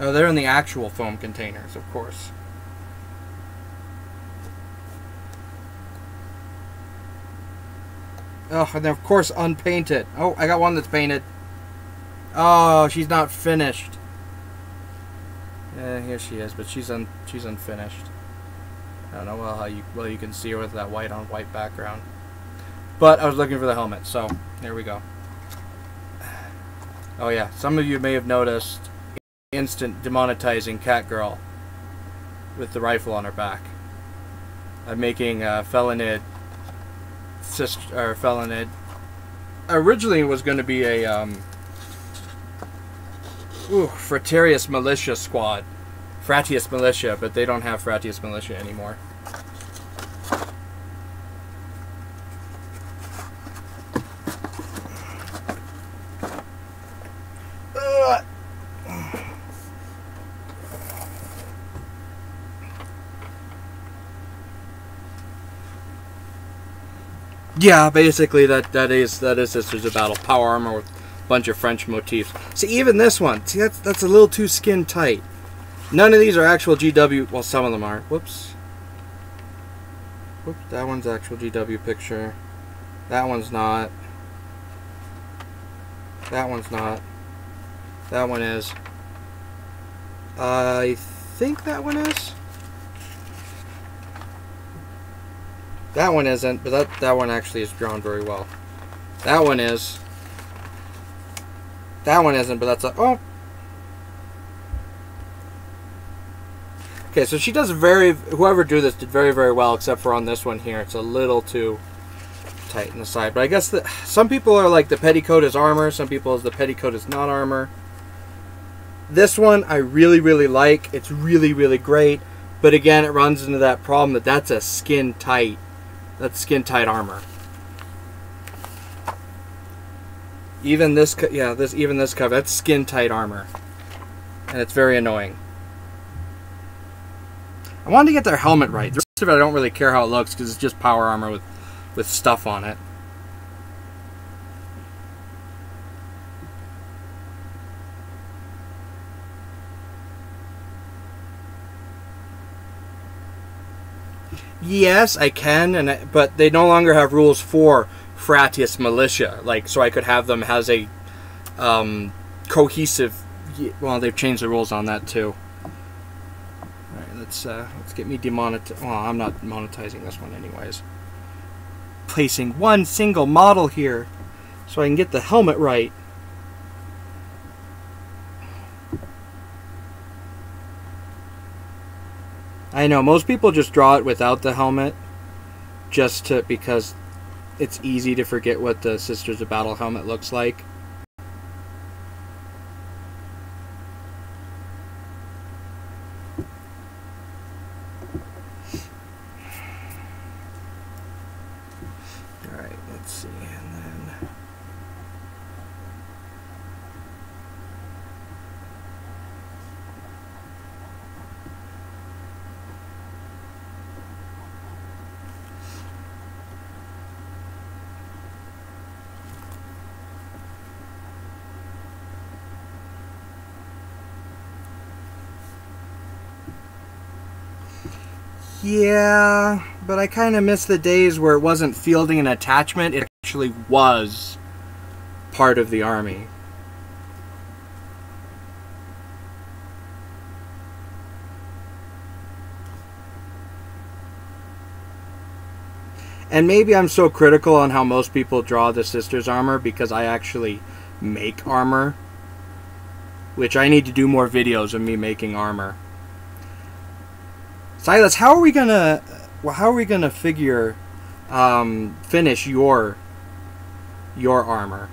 Oh, they're in the actual foam containers, of course. Oh, and they're of course unpainted. Oh, I got one that's painted. Oh, she's not finished. Yeah, here she is, but she's unfinished. I don't know how you can see her with that white on white background. But I was looking for the helmet, so there we go. Oh yeah, some of you may have noticed instant demonetizing Catgirl with the rifle on her back. I'm making Felonid. Felonid. Originally it was going to be a Fratius Militia squad. Fratius Militia, but they don't have Fratius Militia anymore. Yeah, basically that is Sisters of Battle. Power armor with a bunch of French motifs. See, even this one, see that's a little too skin tight. None of these are actual GW. Well, some of them are. Whoops. Whoops. That one's actual GW picture. That one's not. That one's not. That one is. I think that one is. That one isn't, but that one actually is drawn very well. That one is. That one isn't, but that's a... Oh! Okay, so she does whoever drew this did very, very well, except for on this one here. It's a little too tight in the side. But I guess that some people are like the petticoat is armor, some people is the petticoat is not armor. This one I really, really like. It's really, really great. But again, it runs into that problem that that's a skin tight. That's skin tight armor. Even this, yeah, even this cover, that's skin tight armor. And it's very annoying. I wanted to get their helmet right. The rest of it I don't really care how it looks because it's just power armor with stuff on it. Yes, I can, but they no longer have rules for Fratius Militia. Like, so I could have them as a cohesive. Well, they've changed the rules on that too. All right, let's get me demonetized. Well, I'm not monetizing this one anyways. Placing one single model here, so I can get the helmet right. I know most people just draw it without the helmet, because it's easy to forget what the Sisters of Battle helmet looks like. Alright, let's see, and then... Yeah, but I kind of miss the days where it wasn't fielding an attachment, it actually was part of the army. And maybe I'm so critical on how most people draw the Sisters armor because I actually make armor, which I need to do more videos of me making armor. Silas, how are we gonna finish your armor?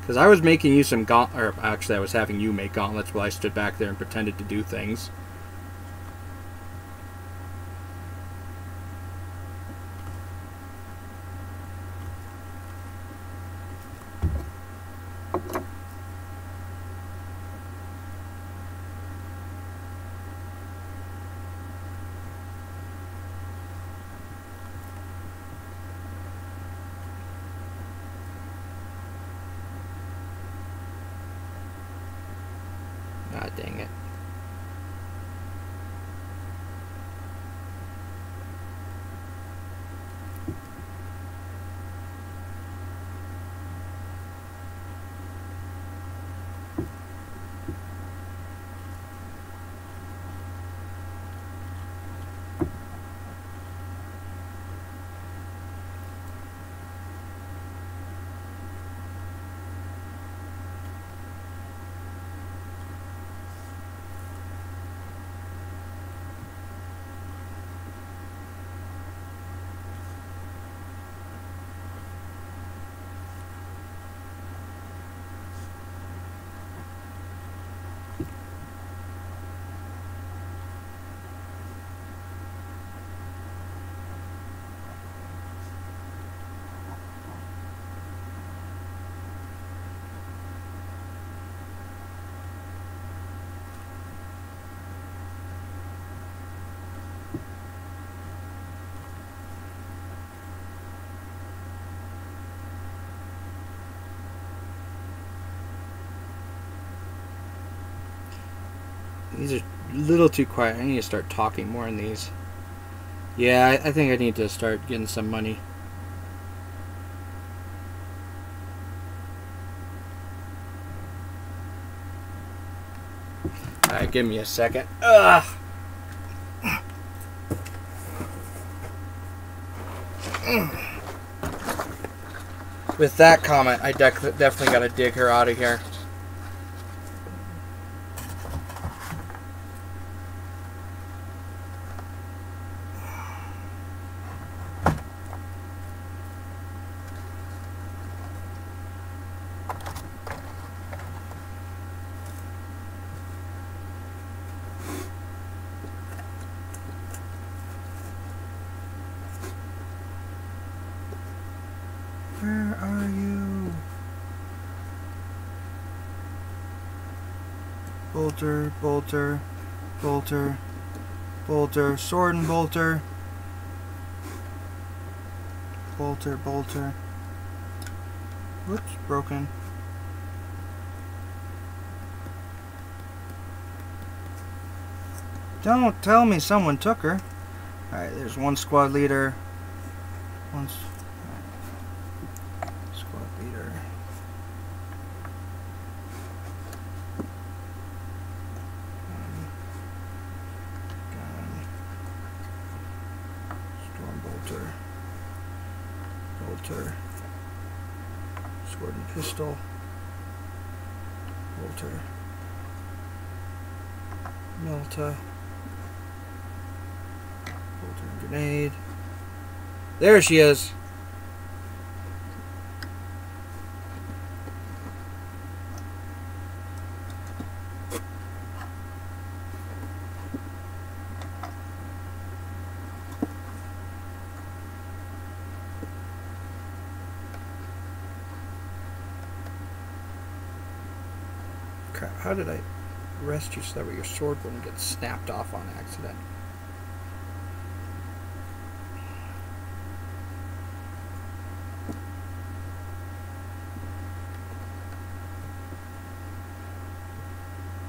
Because I was making you some or actually I was having you make gauntlets while I stood back there and pretended to do things. Ah, dang it. These are a little too quiet. I need to start talking more in these. Yeah, I think I need to start getting some money. Alright, give me a second. Ugh. With that comment, I definitely got to dig her out of here. Where are you? Bolter, bolter, bolter, bolter, sword and bolter. Bolter, bolter. Whoops, broken. Don't tell me someone took her. Alright, there's one squad leader. One squad leader. Gun. Storm bolter. Bolter. Sword and pistol. Bolter. Milta. Bolter and grenade. There she is. Crap, how did I rest you so that way your sword wouldn't get snapped off on accident?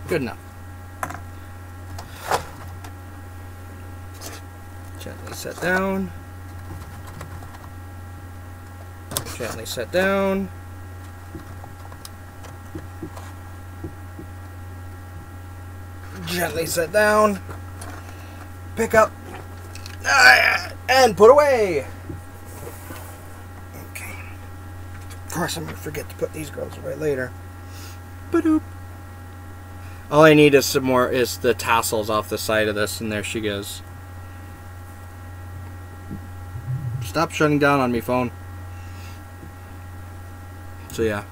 Good enough. Gently set down. Gently set down. Gently set down. Pick up. And put away. Okay. Of course, I'm going to forget to put these girls away later. Ba-doop. All I need is some more, is the tassels off the side of this, and there she goes. Stop shutting down on me, phone. So yeah.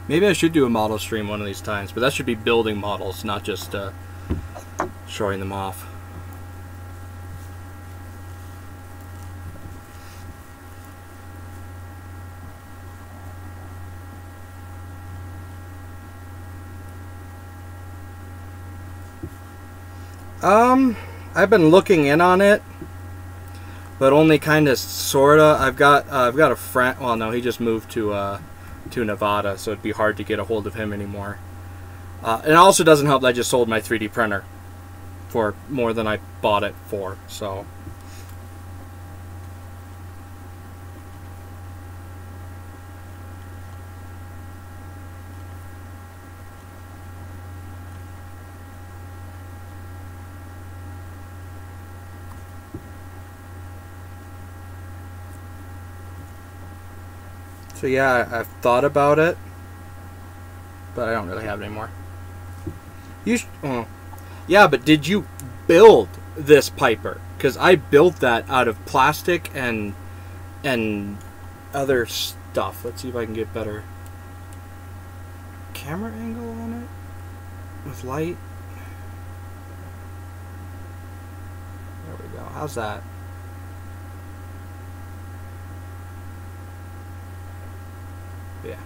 Maybe I should do a model stream one of these times, but that should be building models, not just showing them off. I've been looking in on it, but only kind of sorta. I've got a friend. Well, no, he just moved to Nevada, so it'd be hard to get a hold of him anymore. It also doesn't help that I just sold my 3D printer for more than I bought it for. So. So yeah, I've thought about it, but I don't really have it anymore. Yeah, but did you build this Piper? Because I built that out of plastic and other stuff. Let's see if I can get better camera angle on it with light. There we go. How's that? Yeah.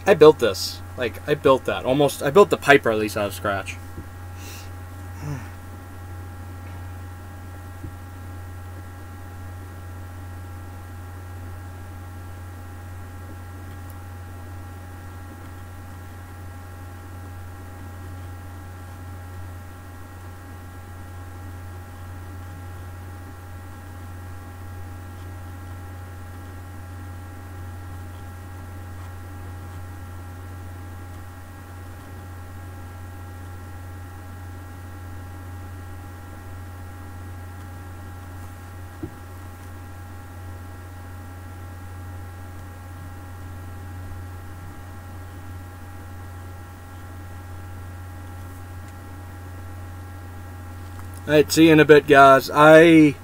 I built this. Like, I built that. Almost, I built the Piper at least out of scratch. Alright, see you in a bit, guys. I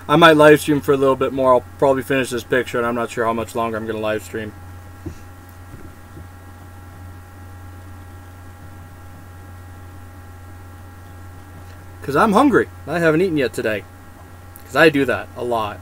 might live stream for a little bit more. I'll probably finish this picture, and I'm not sure how much longer I'm going to live stream. Because I'm hungry. I haven't eaten yet today. Because I do that a lot.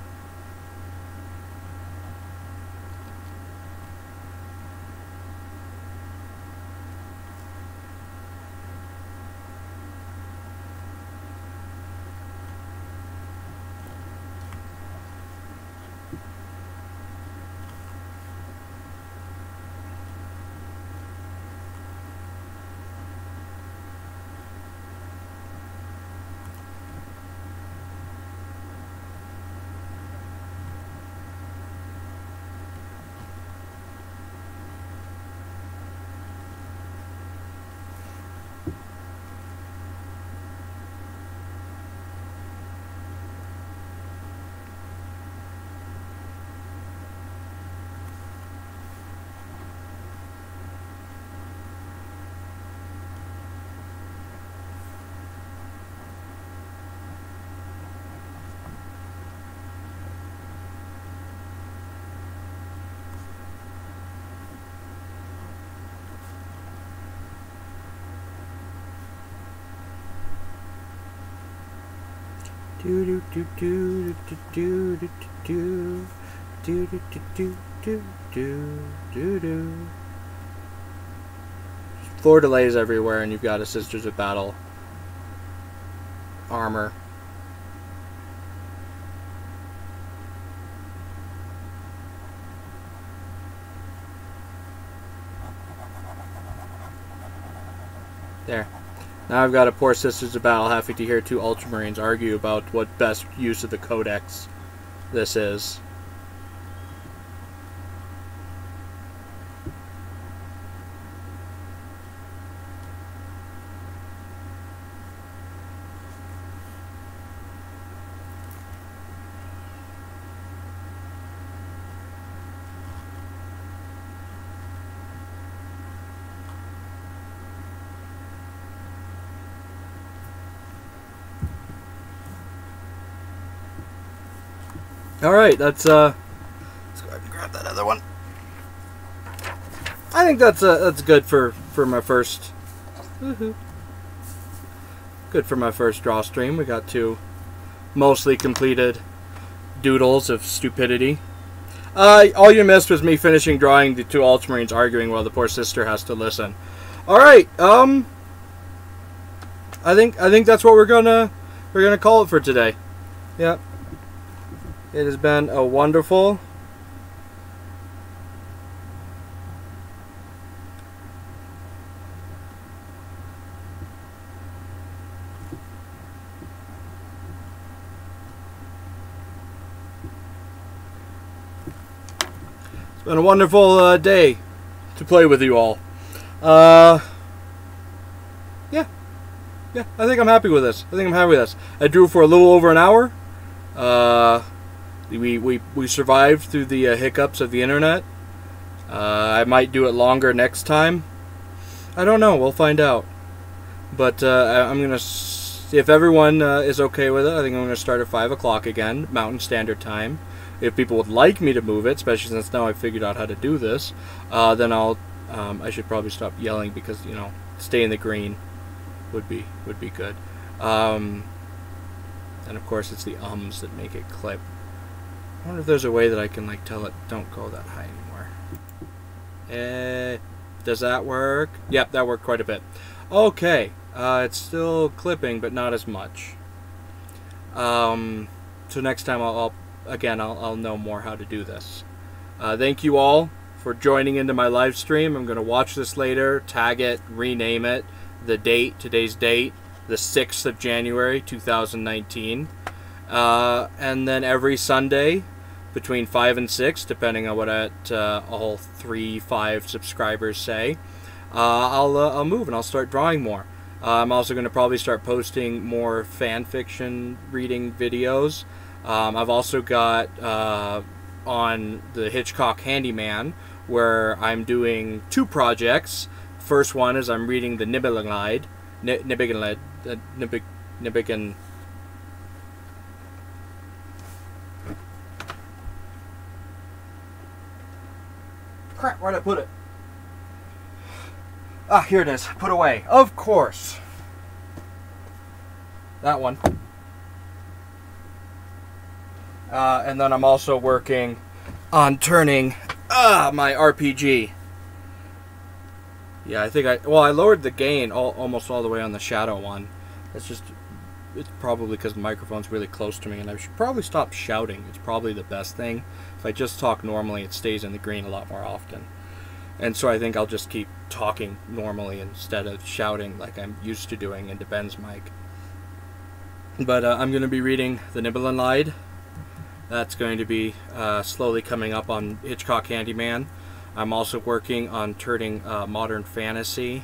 Floor delays everywhere, and you've got a Sisters of Battle armor. There. Now I've got a poor Sisters of Battle having to hear two Ultramarines argue about what best use of the Codex this is. Alright, let's go ahead and grab that other one. I think that's good for my first good for my first draw stream. We got two mostly completed doodles of stupidity. All you missed was me finishing drawing the two Ultramarines arguing while the poor sister has to listen. Alright, I think that's what we're gonna call it for today. Yep. It has been a wonderful day to play with you all. Yeah, I think I'm happy with this. I drew for a little over an hour. We survived through the hiccups of the internet. I might do it longer next time. I don't know. We'll find out. But I'm gonna, if everyone is okay with it, I think I'm gonna start at 5 o'clock again, Mountain Standard Time. If people would like me to move it, especially since now I've figured out how to do this, then I'll. I should probably stop yelling because stay in the green would be good. And of course, it's the ums that make it clip. I wonder if there's a way that I can tell it don't go that high anymore. Does that work? Yep, that worked quite a bit. Okay, it's still clipping, but not as much. So next time I'll know more how to do this. Thank you all for joining into my live stream. I'm going to watch this later, tag it, rename it, the date, today's date, the 6th of January 2019. And then every Sunday between 5 and 6, depending on what all 3-5 subscribers say, I'll move and I'll start drawing more. I'm also going to probably start posting more fan fiction reading videos. I've also got on the Hitchcock Handyman, where I'm doing 2 projects. First one is I'm reading the Nibelungen Crap, where'd I put it? Ah, here it is. Put away. Of course. That one. And then I'm also working on turning my RPG. Yeah, I think I lowered the gain almost all the way on the shadow one. It's probably because the microphone's really close to me, and I should probably stop shouting. It's probably the best thing. If I just talk normally, it stays in the green a lot more often. And so I think I'll just keep talking normally instead of shouting like I'm used to doing into Ben's mic. But I'm going to be reading The Nibble and Lied. That's going to be slowly coming up on Hitchcock Handyman. I'm also working on turning Modern Fantasy,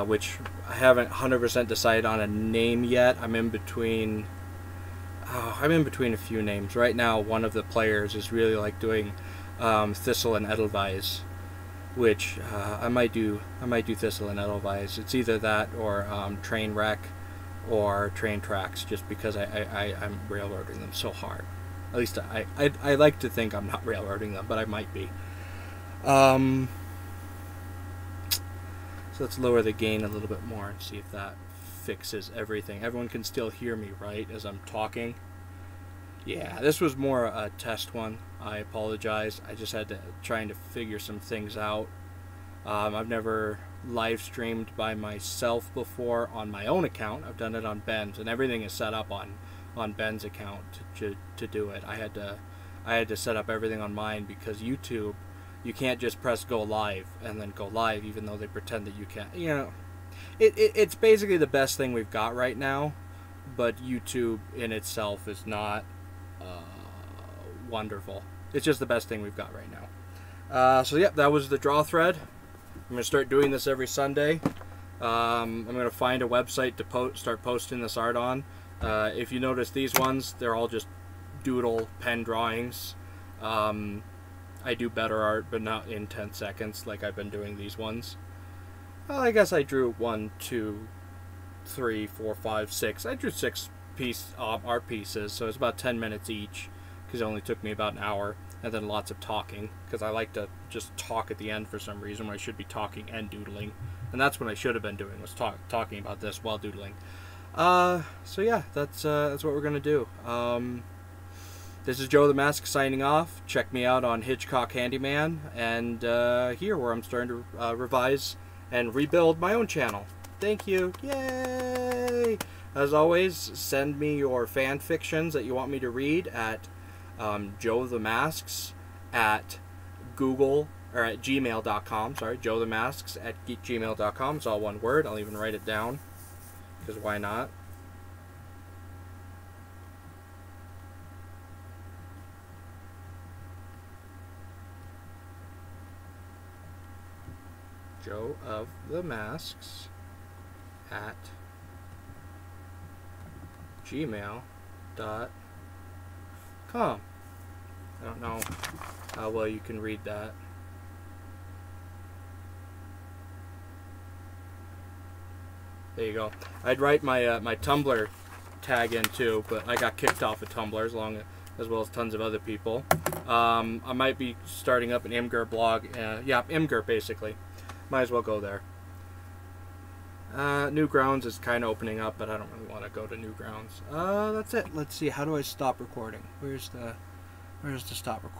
which I haven't 100% decided on a name yet. I'm in between a few names. Right now, one of the players is really like doing Thistle and Edelweiss, which I might do Thistle and Edelweiss. It's either that or Trainwreck or Train Tracks, just because I'm railroading them so hard. At least I like to think I'm not railroading them, but I might be. So let's lower the gain a little bit more and see if that fixes everything. Everyone can still hear me, right, as I'm talking? Yeah, this was more a test one. I apologize. I just had to trying to figure some things out. I've never live streamed by myself before on my own account. I've done it on Ben's, and everything is set up on Ben's account to do it. I had to set up everything on mine because YouTube, you can't just press go live and then go live, even though they pretend that you can. You know, it's basically the best thing we've got right now, but YouTube in itself is not wonderful. It's just the best thing we've got right now. So yeah, that was the Drawthread. I'm gonna start doing this every Sunday. I'm gonna find a website to start posting this art on. If you notice these ones, they're all just doodle pen drawings. I do better art, but not in 10 seconds like I've been doing these ones. Well, I guess I drew 1, 2, 3, 4, 5, 6. I drew 6 art pieces, so it's about 10 minutes each, because it only took me about an hour, and then lots of talking, because I like to just talk at the end for some reason when I should be talking and doodling. And that's what I should have been doing, was talking about this while doodling. So yeah, that's what we're gonna do. This is Joe the Mask signing off. Check me out on Hitchcock Handyman, and here where I'm starting to revise and rebuild my own channel. Thank you. Yay! As always, send me your fan fictions that you want me to read at Joeofthemasks at Google or at gmail.com. Sorry, Joeofthemasks at gmail.com. It's all one word. I'll even write it down, because why not? Joeofthemasks at gmail.com. I don't know how well you can read that. There you go. I'd write my my Tumblr tag in too, but I got kicked off of Tumblr as well as tons of other people. I might be starting up an Imgur blog. Yeah, Imgur basically. Might as well go there. Newgrounds is kind of opening up, but I don't really want to go to Newgrounds. That's it. Let's see. How do I stop recording? Where's the stop recording?